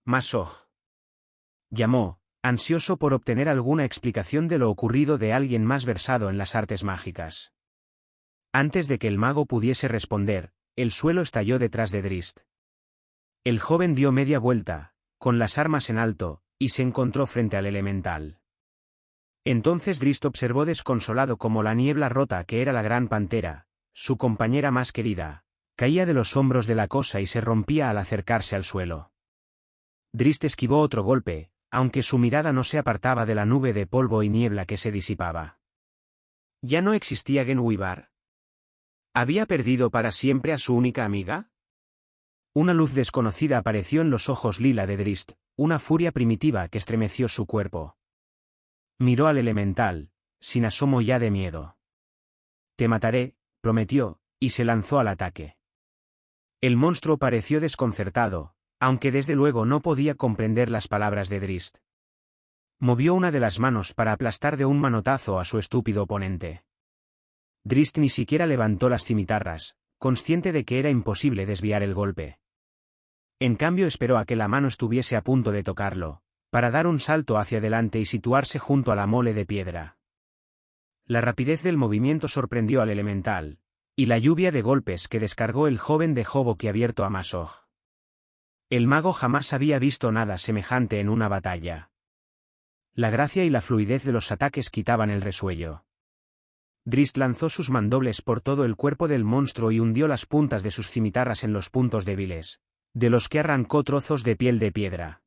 «Mashoj», llamó, ansioso por obtener alguna explicación de lo ocurrido de alguien más versado en las artes mágicas. Antes de que el mago pudiese responder, el suelo estalló detrás de Drist. El joven dio media vuelta, con las armas en alto, y se encontró frente al elemental. Entonces Drist observó desconsolado cómo la niebla rota que era la gran pantera, su compañera más querida, caía de los hombros de la cosa y se rompía al acercarse al suelo. Drist esquivó otro golpe, aunque su mirada no se apartaba de la nube de polvo y niebla que se disipaba. ¿Ya no existía Genwibar? ¿Había perdido para siempre a su única amiga? Una luz desconocida apareció en los ojos lila de Drist, una furia primitiva que estremeció su cuerpo. Miró al elemental, sin asomo ya de miedo. «Te mataré», prometió, y se lanzó al ataque. El monstruo pareció desconcertado, aunque desde luego no podía comprender las palabras de Drist. Movió una de las manos para aplastar de un manotazo a su estúpido oponente. Drist ni siquiera levantó las cimitarras, consciente de que era imposible desviar el golpe. En cambio esperó a que la mano estuviese a punto de tocarlo, para dar un salto hacia adelante y situarse junto a la mole de piedra. La rapidez del movimiento sorprendió al elemental, y la lluvia de golpes que descargó el joven dejó boquiabierto a Masoj. El mago jamás había visto nada semejante en una batalla. La gracia y la fluidez de los ataques quitaban el resuello. Drist lanzó sus mandobles por todo el cuerpo del monstruo y hundió las puntas de sus cimitarras en los puntos débiles, de los que arrancó trozos de piel de piedra.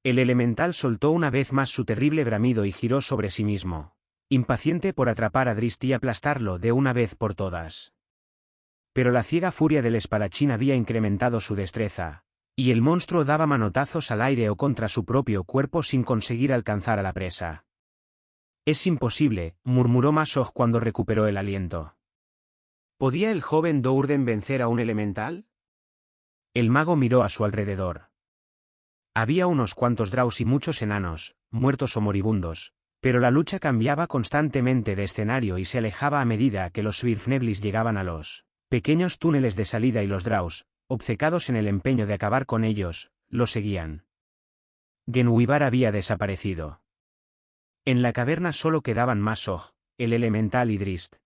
El elemental soltó una vez más su terrible bramido y giró sobre sí mismo, impaciente por atrapar a Drist y aplastarlo de una vez por todas. Pero la ciega furia del espadachín había incrementado su destreza, y el monstruo daba manotazos al aire o contra su propio cuerpo sin conseguir alcanzar a la presa. «Es imposible», murmuró Masoj cuando recuperó el aliento. ¿Podía el joven Dourden vencer a un elemental? El mago miró a su alrededor. Había unos cuantos Draus y muchos enanos, muertos o moribundos, pero la lucha cambiaba constantemente de escenario y se alejaba a medida que los Svirfneblis llegaban a los pequeños túneles de salida y los Draus, obcecados en el empeño de acabar con ellos, los seguían. Genwibar había desaparecido. En la caverna solo quedaban Masoj, el elemental y Drist.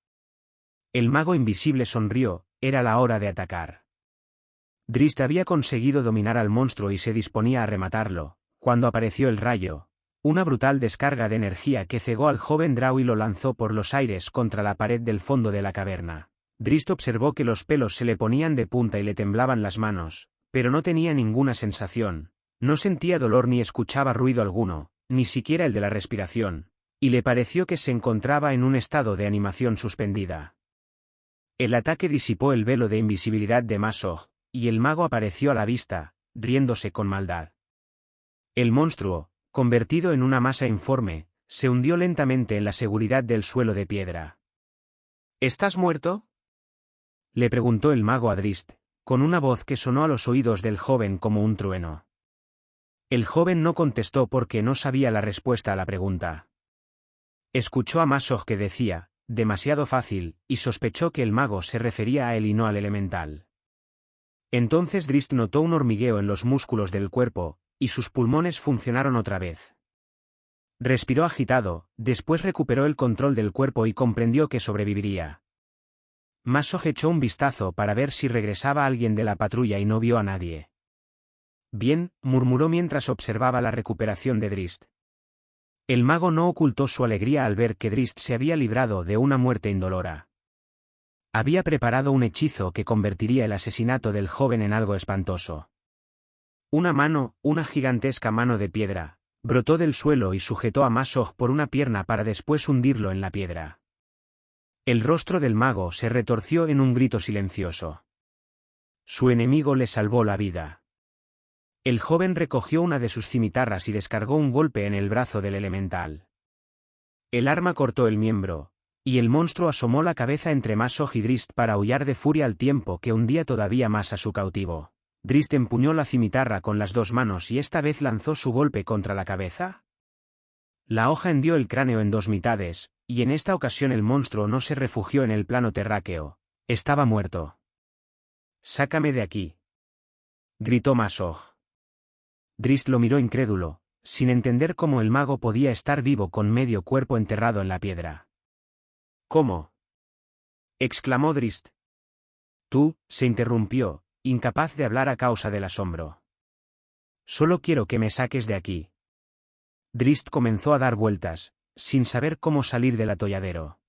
El mago invisible sonrió, era la hora de atacar. Drist había conseguido dominar al monstruo y se disponía a rematarlo, cuando apareció el rayo, una brutal descarga de energía que cegó al joven Drau y lo lanzó por los aires contra la pared del fondo de la caverna. Drist observó que los pelos se le ponían de punta y le temblaban las manos, pero no tenía ninguna sensación, no sentía dolor ni escuchaba ruido alguno, ni siquiera el de la respiración, y le pareció que se encontraba en un estado de animación suspendida. El ataque disipó el velo de invisibilidad de Masoj, y el mago apareció a la vista, riéndose con maldad. El monstruo, convertido en una masa informe, se hundió lentamente en la seguridad del suelo de piedra. ¿Estás muerto?, le preguntó el mago a Drist, con una voz que sonó a los oídos del joven como un trueno. El joven no contestó porque no sabía la respuesta a la pregunta. Escuchó a Masoj que decía, demasiado fácil, y sospechó que el mago se refería a él y no al elemental. Entonces Drist notó un hormigueo en los músculos del cuerpo, y sus pulmones funcionaron otra vez. Respiró agitado, después recuperó el control del cuerpo y comprendió que sobreviviría. Masoj echó un vistazo para ver si regresaba alguien de la patrulla y no vio a nadie. Bien, murmuró mientras observaba la recuperación de Drist. El mago no ocultó su alegría al ver que Drist se había librado de una muerte indolora. Había preparado un hechizo que convertiría el asesinato del joven en algo espantoso. Una mano, una gigantesca mano de piedra, brotó del suelo y sujetó a Masoj por una pierna para después hundirlo en la piedra. El rostro del mago se retorció en un grito silencioso. Su enemigo le salvó la vida. El joven recogió una de sus cimitarras y descargó un golpe en el brazo del elemental. El arma cortó el miembro, y el monstruo asomó la cabeza entre Masoj y Drist para aullar de furia al tiempo que hundía todavía más a su cautivo. Drist empuñó la cimitarra con las dos manos y esta vez lanzó su golpe contra la cabeza. La hoja hendió el cráneo en dos mitades, y en esta ocasión el monstruo no se refugió en el plano terráqueo. Estaba muerto. «Sácame de aquí», gritó Masoj. Drist lo miró incrédulo, sin entender cómo el mago podía estar vivo con medio cuerpo enterrado en la piedra. «¿Cómo?», exclamó Drist. «Tú», se interrumpió, incapaz de hablar a causa del asombro. «Solo quiero que me saques de aquí». Drist comenzó a dar vueltas, sin saber cómo salir del atolladero.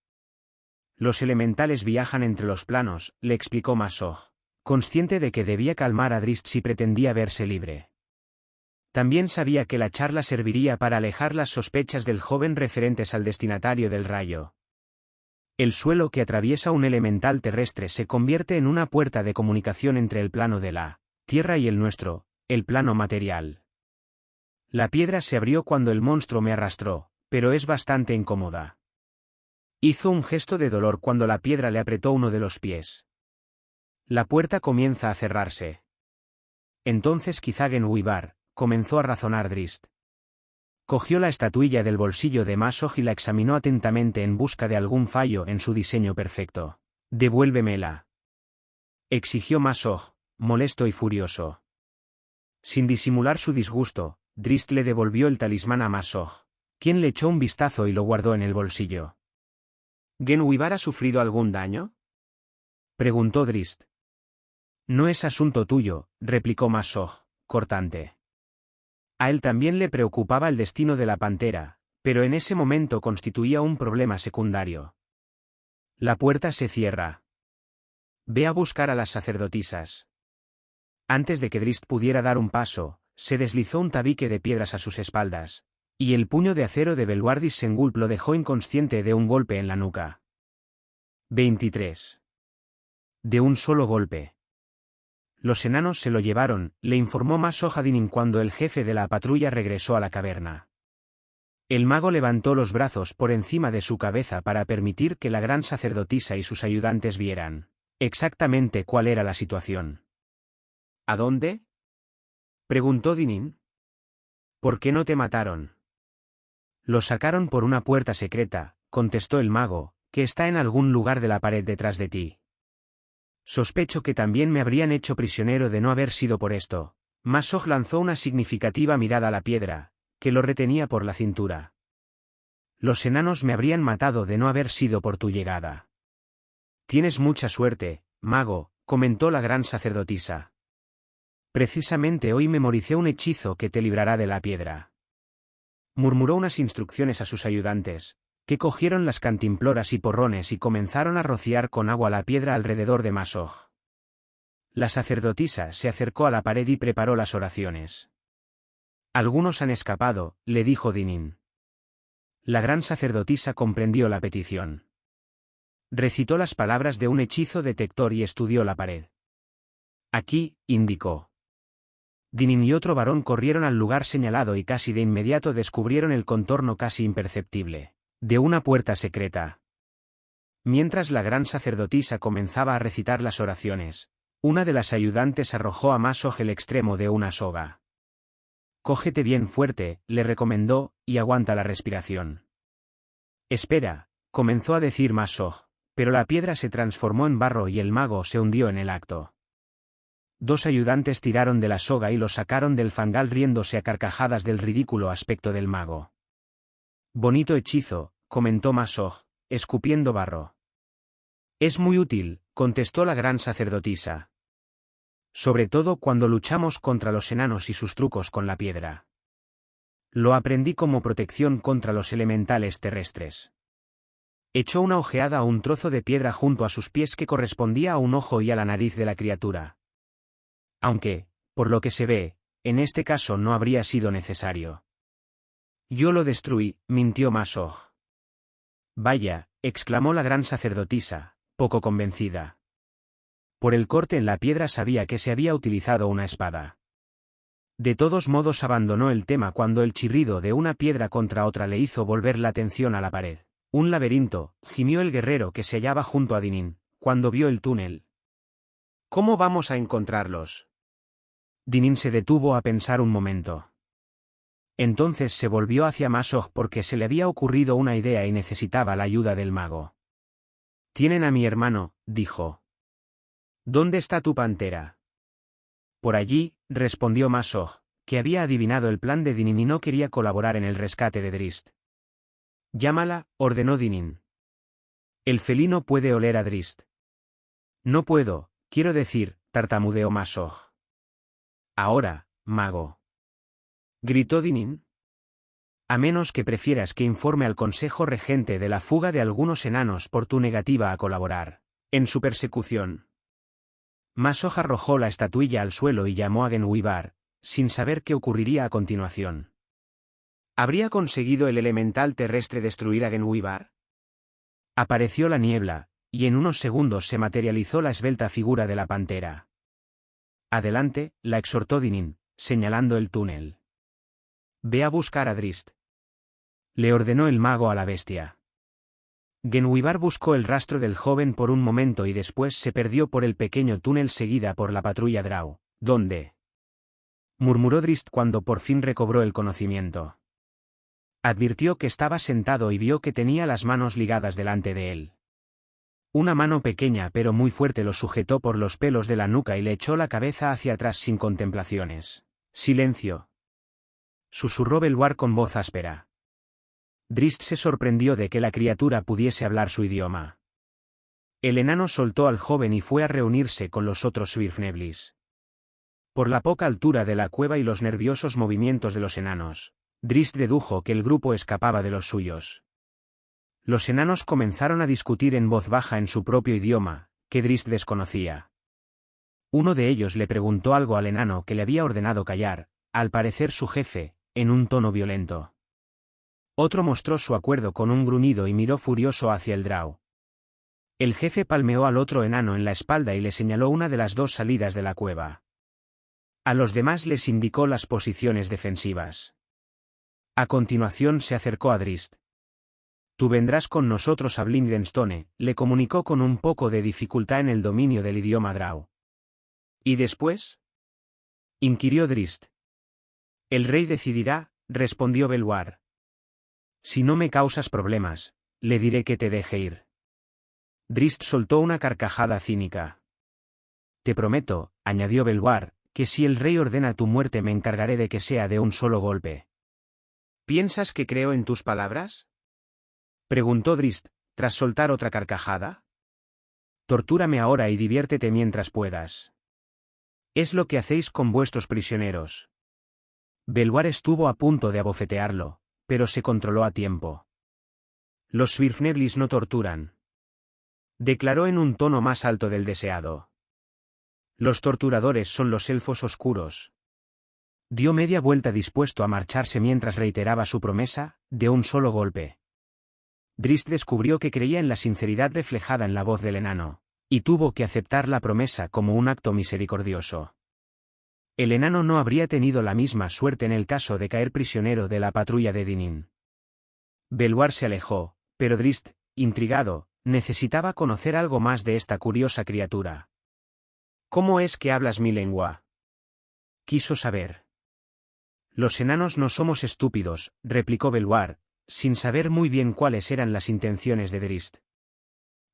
«Los elementales viajan entre los planos», le explicó Masoj, consciente de que debía calmar a Drist si pretendía verse libre. También sabía que la charla serviría para alejar las sospechas del joven referentes al destinatario del rayo. El suelo que atraviesa un elemental terrestre se convierte en una puerta de comunicación entre el plano de la tierra y el nuestro, el plano material. La piedra se abrió cuando el monstruo me arrastró, pero es bastante incómoda. Hizo un gesto de dolor cuando la piedra le apretó uno de los pies. La puerta comienza a cerrarse. Entonces quizá Genwibar, comenzó a razonar Drist. Cogió la estatuilla del bolsillo de Masoj y la examinó atentamente en busca de algún fallo en su diseño perfecto. «Devuélvemela», exigió Masoj, molesto y furioso. Sin disimular su disgusto, Drizzt le devolvió el talismán a Masoj, quien le echó un vistazo y lo guardó en el bolsillo. «¿Genwibar ha sufrido algún daño?», preguntó Drizzt. «No es asunto tuyo», replicó Masoj, cortante. A él también le preocupaba el destino de la pantera, pero en ese momento constituía un problema secundario. La puerta se cierra. Ve a buscar a las sacerdotisas. Antes de que Drizzt pudiera dar un paso, se deslizó un tabique de piedras a sus espaldas, y el puño de acero de Belwardis Sengulp lo dejó inconsciente de un golpe en la nuca. 23. De un solo golpe. Los enanos se lo llevaron, le informó Masoj a Dinin cuando el jefe de la patrulla regresó a la caverna. El mago levantó los brazos por encima de su cabeza para permitir que la gran sacerdotisa y sus ayudantes vieran exactamente cuál era la situación. ¿A dónde?, preguntó Dinin. ¿Por qué no te mataron? Lo sacaron por una puerta secreta, contestó el mago, que está en algún lugar de la pared detrás de ti. Sospecho que también me habrían hecho prisionero de no haber sido por esto. Masoj lanzó una significativa mirada a la piedra, que lo retenía por la cintura. Los enanos me habrían matado de no haber sido por tu llegada. Tienes mucha suerte, mago, comentó la gran sacerdotisa. Precisamente hoy memoricé un hechizo que te librará de la piedra. Murmuró unas instrucciones a sus ayudantes, que cogieron las cantimploras y porrones y comenzaron a rociar con agua la piedra alrededor de Masoj. La sacerdotisa se acercó a la pared y preparó las oraciones. Algunos han escapado, le dijo Dinin. La gran sacerdotisa comprendió la petición. Recitó las palabras de un hechizo detector y estudió la pared. Aquí, indicó. Dinin y otro varón corrieron al lugar señalado y casi de inmediato descubrieron el contorno casi imperceptible de una puerta secreta. Mientras la gran sacerdotisa comenzaba a recitar las oraciones, una de las ayudantes arrojó a Masoj el extremo de una soga. «Cógete bien fuerte», le recomendó, «y aguanta la respiración». «Espera», comenzó a decir Masoj, pero la piedra se transformó en barro y el mago se hundió en el acto. Dos ayudantes tiraron de la soga y lo sacaron del fangal riéndose a carcajadas del ridículo aspecto del mago. «Bonito hechizo», comentó Masoj, escupiendo barro. «Es muy útil», contestó la gran sacerdotisa. «Sobre todo cuando luchamos contra los enanos y sus trucos con la piedra. Lo aprendí como protección contra los elementales terrestres». Echó una ojeada a un trozo de piedra junto a sus pies que correspondía a un ojo y a la nariz de la criatura. Aunque, por lo que se ve, en este caso no habría sido necesario. «Yo lo destruí», mintió Masoj. «Vaya», exclamó la gran sacerdotisa, poco convencida. Por el corte en la piedra sabía que se había utilizado una espada. De todos modos abandonó el tema cuando el chirrido de una piedra contra otra le hizo volver la atención a la pared. «Un laberinto», gimió el guerrero que se hallaba junto a Dinin, cuando vio el túnel. «¿Cómo vamos a encontrarlos?». Dinin se detuvo a pensar un momento. Entonces se volvió hacia Masoj porque se le había ocurrido una idea y necesitaba la ayuda del mago. «Tienen a mi hermano», dijo. «¿Dónde está tu pantera?». «Por allí», respondió Masoj, que había adivinado el plan de Dinin y no quería colaborar en el rescate de Drizzt. «Llámala», ordenó Dinin. «El felino puede oler a Drizzt». «No puedo, quiero decir», tartamudeó Masoj. «Ahora, mago», gritó Dinin. «A menos que prefieras que informe al Consejo Regente de la fuga de algunos enanos por tu negativa a colaborar en su persecución». Masoj arrojó la estatuilla al suelo y llamó a Genwibar, sin saber qué ocurriría a continuación. ¿Habría conseguido el elemental terrestre destruir a Genwibar? Apareció la niebla, y en unos segundos se materializó la esbelta figura de la pantera. «Adelante», la exhortó Dinin, señalando el túnel. «Ve a buscar a Drizzt», le ordenó el mago a la bestia. Genwibar buscó el rastro del joven por un momento y después se perdió por el pequeño túnel seguida por la patrulla Drow. «¿Dónde?», murmuró Drizzt cuando por fin recobró el conocimiento. Advirtió que estaba sentado y vio que tenía las manos ligadas delante de él. Una mano pequeña pero muy fuerte lo sujetó por los pelos de la nuca y le echó la cabeza hacia atrás sin contemplaciones. «Silencio», susurró Belvoir con voz áspera. Drizzt se sorprendió de que la criatura pudiese hablar su idioma. El enano soltó al joven y fue a reunirse con los otros Svirfneblis. Por la poca altura de la cueva y los nerviosos movimientos de los enanos, Drizzt dedujo que el grupo escapaba de los suyos. Los enanos comenzaron a discutir en voz baja en su propio idioma, que Drizzt desconocía. Uno de ellos le preguntó algo al enano que le había ordenado callar, al parecer su jefe, en un tono violento. Otro mostró su acuerdo con un gruñido y miró furioso hacia el Drow. El jefe palmeó al otro enano en la espalda y le señaló una de las dos salidas de la cueva. A los demás les indicó las posiciones defensivas. A continuación se acercó a Drizzt. «Tú vendrás con nosotros a Blindensstone», le comunicó con un poco de dificultad en el dominio del idioma Drow. «¿Y después?», inquirió Drizzt. «El rey decidirá», respondió Belvoir. «Si no me causas problemas, le diré que te deje ir». Drizzt soltó una carcajada cínica. «Te prometo», añadió Belvoir, «que si el rey ordena tu muerte me encargaré de que sea de un solo golpe». «¿Piensas que creo en tus palabras?», preguntó Drizzt, tras soltar otra carcajada. «Tortúrame ahora y diviértete mientras puedas. Es lo que hacéis con vuestros prisioneros». Belvoir estuvo a punto de abofetearlo, pero se controló a tiempo. «Los Svirfneblis no torturan», declaró en un tono más alto del deseado. «Los torturadores son los elfos oscuros». Dio media vuelta dispuesto a marcharse mientras reiteraba su promesa, de un solo golpe. Drizzt descubrió que creía en la sinceridad reflejada en la voz del enano, y tuvo que aceptar la promesa como un acto misericordioso. El enano no habría tenido la misma suerte en el caso de caer prisionero de la patrulla de Dinim. Belvoir se alejó, pero Drizzt, intrigado, necesitaba conocer algo más de esta curiosa criatura. «¿Cómo es que hablas mi lengua?», quiso saber. «Los enanos no somos estúpidos», replicó Belvoir, sin saber muy bien cuáles eran las intenciones de Drizzt.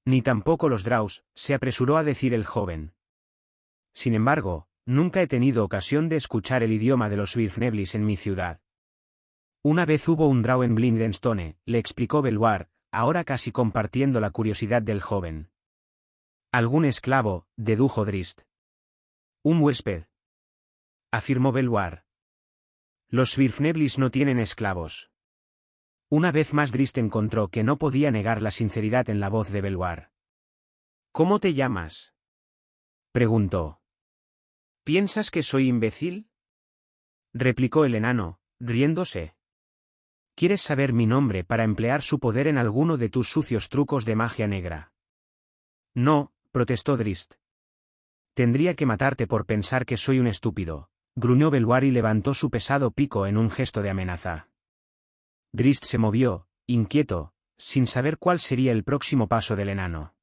«Ni tampoco los Drows», se apresuró a decir el joven. «Sin embargo, nunca he tenido ocasión de escuchar el idioma de los Svirfneblis en mi ciudad». «Una vez hubo un Drow en Blindensstone», le explicó Belvoir, ahora casi compartiendo la curiosidad del joven. «Algún esclavo», dedujo Drizzt. «Un huésped», afirmó Belvoir. «Los Svirfneblis no tienen esclavos». Una vez más Drizzt encontró que no podía negar la sinceridad en la voz de Belvoir. «¿Cómo te llamas?», preguntó. «¿Piensas que soy imbécil?», replicó el enano, riéndose. «¿Quieres saber mi nombre para emplear su poder en alguno de tus sucios trucos de magia negra?». «No», protestó Drizzt. «Tendría que matarte por pensar que soy un estúpido», gruñó Belvoir y levantó su pesado pico en un gesto de amenaza. Drizzt se movió, inquieto, sin saber cuál sería el próximo paso del enano.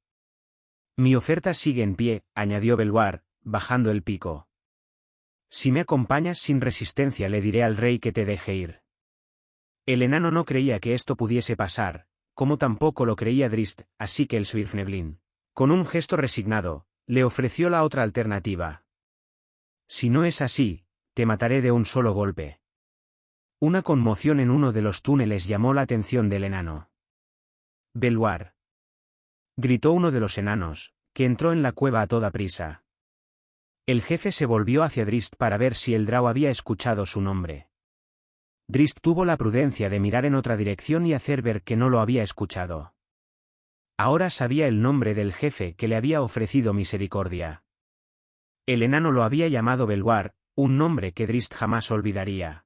«Mi oferta sigue en pie», añadió Belvoir, bajando el pico. «Si me acompañas sin resistencia le diré al rey que te deje ir». El enano no creía que esto pudiese pasar, como tampoco lo creía Drizzt, así que el Svirfneblin, con un gesto resignado, le ofreció la otra alternativa. «Si no es así, te mataré de un solo golpe». Una conmoción en uno de los túneles llamó la atención del enano. «Belvoir», gritó uno de los enanos, que entró en la cueva a toda prisa. El jefe se volvió hacia Drizzt para ver si el Drow había escuchado su nombre. Drizzt tuvo la prudencia de mirar en otra dirección y hacer ver que no lo había escuchado. Ahora sabía el nombre del jefe que le había ofrecido misericordia. El enano lo había llamado Belvoir, un nombre que Drizzt jamás olvidaría.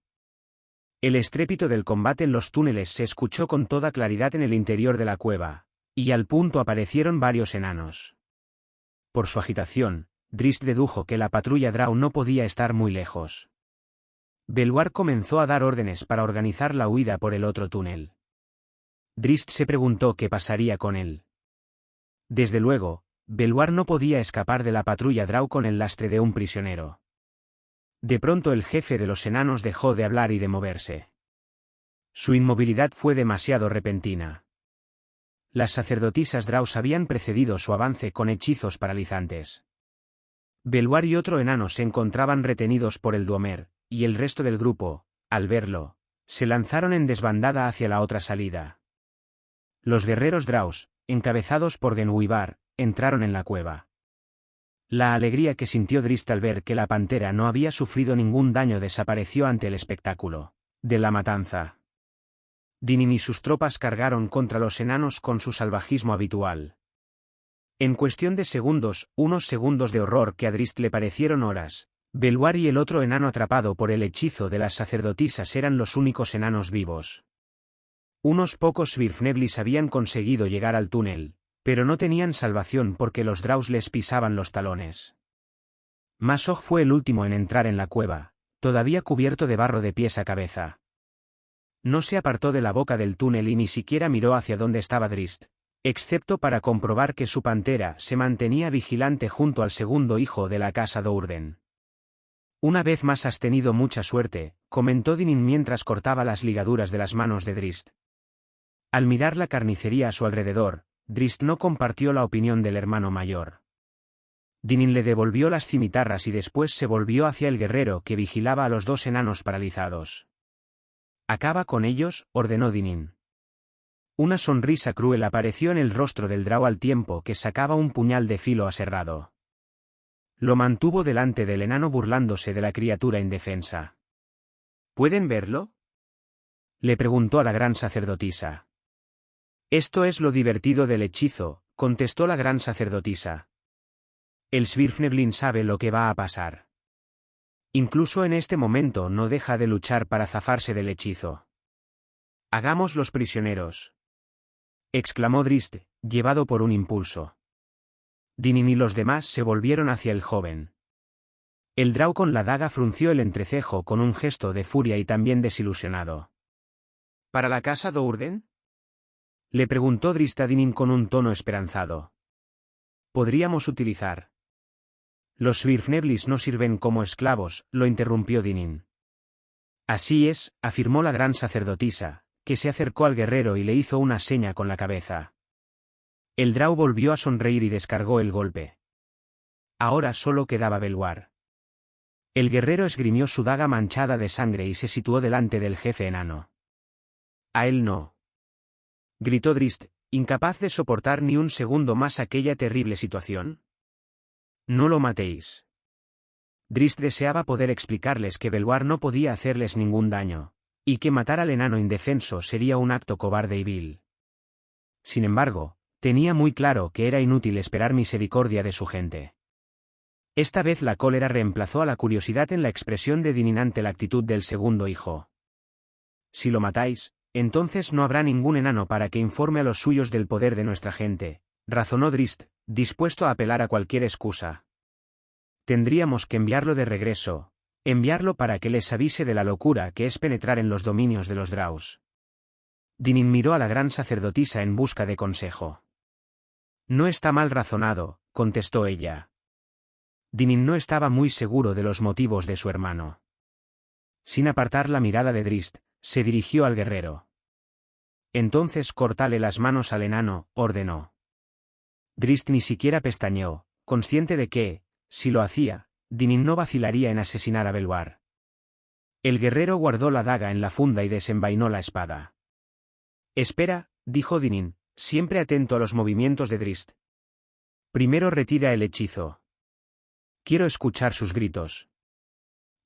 El estrépito del combate en los túneles se escuchó con toda claridad en el interior de la cueva, y al punto aparecieron varios enanos. Por su agitación, Drizzt dedujo que la patrulla Drow no podía estar muy lejos. Belvoir comenzó a dar órdenes para organizar la huida por el otro túnel. Drizzt se preguntó qué pasaría con él. Desde luego, Belvoir no podía escapar de la patrulla Drow con el lastre de un prisionero. De pronto el jefe de los enanos dejó de hablar y de moverse. Su inmovilidad fue demasiado repentina. Las sacerdotisas Draus habían precedido su avance con hechizos paralizantes. Belwar y otro enano se encontraban retenidos por el Duomer, y el resto del grupo, al verlo, se lanzaron en desbandada hacia la otra salida. Los guerreros Draus, encabezados por Genwibar, entraron en la cueva. La alegría que sintió Drist al ver que la pantera no había sufrido ningún daño desapareció ante el espectáculo de la matanza. Dinin y sus tropas cargaron contra los enanos con su salvajismo habitual. En cuestión de segundos, unos segundos de horror que a Drist le parecieron horas, Belwar y el otro enano atrapado por el hechizo de las sacerdotisas eran los únicos enanos vivos. Unos pocos Svirfneblis habían conseguido llegar al túnel, pero no tenían salvación porque los Draus les pisaban los talones. Masog fue el último en entrar en la cueva, todavía cubierto de barro de pies a cabeza. No se apartó de la boca del túnel y ni siquiera miró hacia donde estaba Drist, excepto para comprobar que su pantera se mantenía vigilante junto al segundo hijo de la casa Dourden. Una vez más has tenido mucha suerte, comentó Dinin mientras cortaba las ligaduras de las manos de Drist. Al mirar la carnicería a su alrededor, Drist no compartió la opinión del hermano mayor. Dinin le devolvió las cimitarras y después se volvió hacia el guerrero que vigilaba a los dos enanos paralizados. «Acaba con ellos», ordenó Dinin. Una sonrisa cruel apareció en el rostro del Drau al tiempo que sacaba un puñal de filo aserrado. Lo mantuvo delante del enano burlándose de la criatura indefensa. «¿Pueden verlo?», le preguntó a la gran sacerdotisa. «Esto es lo divertido del hechizo», contestó la gran sacerdotisa. «El Svirfneblin sabe lo que va a pasar. Incluso en este momento no deja de luchar para zafarse del hechizo. Hagamos los prisioneros», exclamó Drist, llevado por un impulso. Dinin y los demás se volvieron hacia el joven. El Drau con la daga frunció el entrecejo con un gesto de furia y también desilusionado. «¿Para la casa Dourden?», le preguntó Drist a Dinin con un tono esperanzado. «Podríamos utilizar». «Los Svirfneblis no sirven como esclavos», lo interrumpió Dinin. «Así es», afirmó la gran sacerdotisa, que se acercó al guerrero y le hizo una seña con la cabeza. El Drau volvió a sonreír y descargó el golpe. Ahora solo quedaba Belwar. El guerrero esgrimió su daga manchada de sangre y se situó delante del jefe enano. «A él no», gritó Drist, incapaz de soportar ni un segundo más aquella terrible situación. «No lo matéis». Drist deseaba poder explicarles que Belwar no podía hacerles ningún daño, y que matar al enano indefenso sería un acto cobarde y vil. Sin embargo, tenía muy claro que era inútil esperar misericordia de su gente. Esta vez la cólera reemplazó a la curiosidad en la expresión de Dinin ante la actitud del segundo hijo. «Si lo matáis, entonces no habrá ningún enano para que informe a los suyos del poder de nuestra gente», razonó Drist, dispuesto a apelar a cualquier excusa. «Tendríamos que enviarlo de regreso, enviarlo para que les avise de la locura que es penetrar en los dominios de los Draus». Dinin miró a la gran sacerdotisa en busca de consejo. «No está mal razonado», contestó ella. Dinin no estaba muy seguro de los motivos de su hermano. Sin apartar la mirada de Drist, se dirigió al guerrero. «Entonces córtale las manos al enano», ordenó. Drist ni siquiera pestañeó, consciente de que, si lo hacía, Dinin no vacilaría en asesinar a Belwar. El guerrero guardó la daga en la funda y desenvainó la espada. «Espera», dijo Dinin, siempre atento a los movimientos de Drist. «Primero retira el hechizo. Quiero escuchar sus gritos».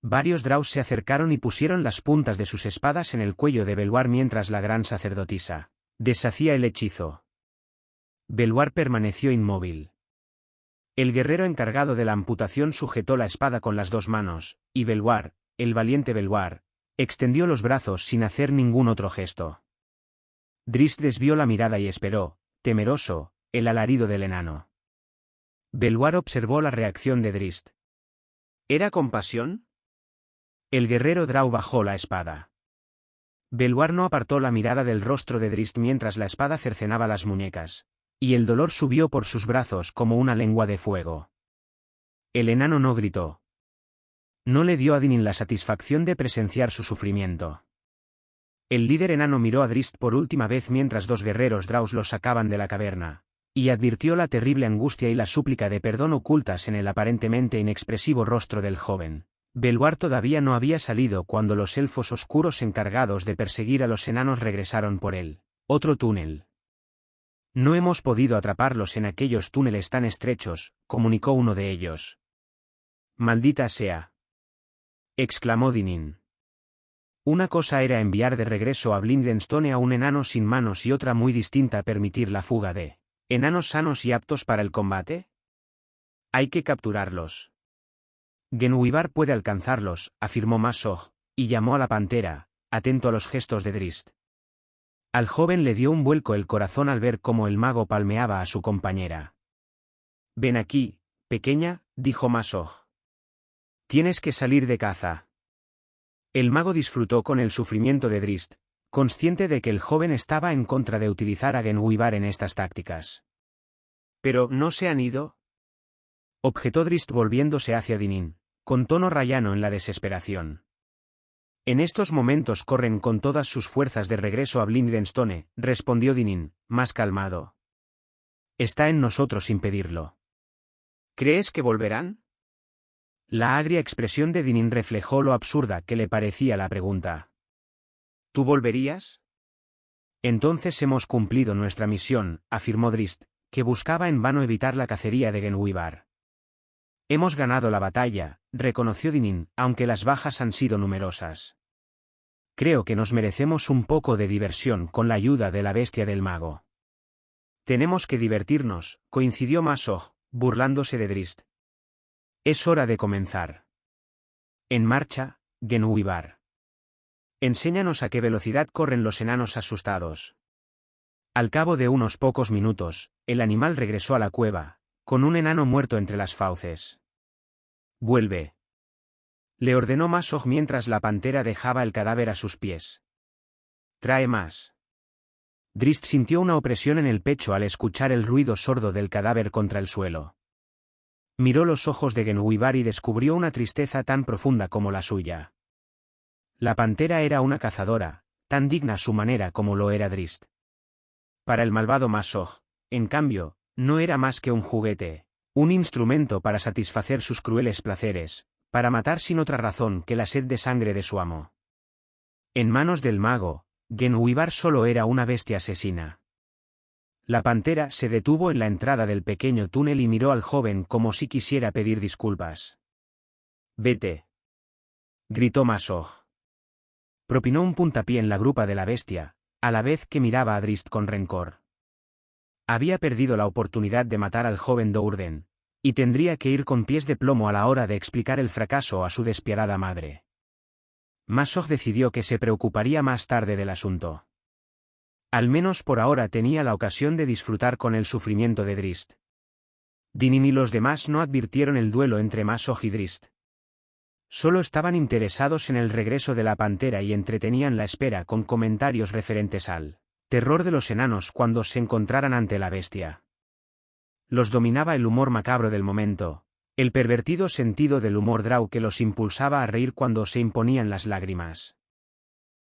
Varios Draus se acercaron y pusieron las puntas de sus espadas en el cuello de Belwar mientras la gran sacerdotisa deshacía el hechizo. Belwar permaneció inmóvil. El guerrero encargado de la amputación sujetó la espada con las dos manos, y Belwar, el valiente Belwar, extendió los brazos sin hacer ningún otro gesto. Drist desvió la mirada y esperó, temeroso, el alarido del enano. Belwar observó la reacción de Drist. ¿Era compasión? El guerrero Drau bajó la espada. Belwar no apartó la mirada del rostro de Drist mientras la espada cercenaba las muñecas, y el dolor subió por sus brazos como una lengua de fuego. El enano no gritó. No le dio a Dinin la satisfacción de presenciar su sufrimiento. El líder enano miró a Drist por última vez mientras dos guerreros Draus los sacaban de la caverna, y advirtió la terrible angustia y la súplica de perdón ocultas en el aparentemente inexpresivo rostro del joven. Belwar todavía no había salido cuando los elfos oscuros encargados de perseguir a los enanos regresaron por él. Otro túnel. No hemos podido atraparlos en aquellos túneles tan estrechos, comunicó uno de ellos. Maldita sea, exclamó Dinin. Una cosa era enviar de regreso a Blindstone a un enano sin manos y otra muy distinta permitir la fuga de enanos sanos y aptos para el combate. Hay que capturarlos. Genwibar puede alcanzarlos, afirmó Masog, y llamó a la pantera, atento a los gestos de Drist. Al joven le dio un vuelco el corazón al ver cómo el mago palmeaba a su compañera. Ven aquí, pequeña, dijo Masog. Tienes que salir de caza. El mago disfrutó con el sufrimiento de Drist, consciente de que el joven estaba en contra de utilizar a Genwibar en estas tácticas. ¿Pero no se han ido?, objetó Drist volviéndose hacia Dinin, con tono rayano en la desesperación. En estos momentos corren con todas sus fuerzas de regreso a Blindstone, respondió Dinin, más calmado. Está en nosotros impedirlo. ¿Crees que volverán? La agria expresión de Dinin reflejó lo absurda que le parecía la pregunta. ¿Tú volverías? Entonces hemos cumplido nuestra misión, afirmó Drist, que buscaba en vano evitar la cacería de Genwibar. Hemos ganado la batalla, reconoció Dinin, aunque las bajas han sido numerosas. Creo que nos merecemos un poco de diversión con la ayuda de la bestia del mago. Tenemos que divertirnos, coincidió Masog, burlándose de Drist. Es hora de comenzar. En marcha, Genwibar. Enséñanos a qué velocidad corren los enanos asustados. Al cabo de unos pocos minutos, el animal regresó a la cueva, con un enano muerto entre las fauces. Vuelve. Le ordenó Masog mientras la pantera dejaba el cadáver a sus pies. Trae más. Drist sintió una opresión en el pecho al escuchar el ruido sordo del cadáver contra el suelo. Miró los ojos de Genwibar y descubrió una tristeza tan profunda como la suya. La pantera era una cazadora, tan digna a su manera como lo era Drist. Para el malvado Masog, en cambio, no era más que un juguete, un instrumento para satisfacer sus crueles placeres, para matar sin otra razón que la sed de sangre de su amo. En manos del mago, Genwibar solo era una bestia asesina. La pantera se detuvo en la entrada del pequeño túnel y miró al joven como si quisiera pedir disculpas. Vete, gritó Masog. Propinó un puntapié en la grupa de la bestia, a la vez que miraba a Drist con rencor. Había perdido la oportunidad de matar al joven Dourden, y tendría que ir con pies de plomo a la hora de explicar el fracaso a su despiadada madre. Masog decidió que se preocuparía más tarde del asunto. Al menos por ahora tenía la ocasión de disfrutar con el sufrimiento de Drist. Dinin y los demás no advirtieron el duelo entre Masog y Drist. Solo estaban interesados en el regreso de la pantera y entretenían la espera con comentarios referentes al terror de los enanos cuando se encontraran ante la bestia. Los dominaba el humor macabro del momento, el pervertido sentido del humor Drow que los impulsaba a reír cuando se imponían las lágrimas.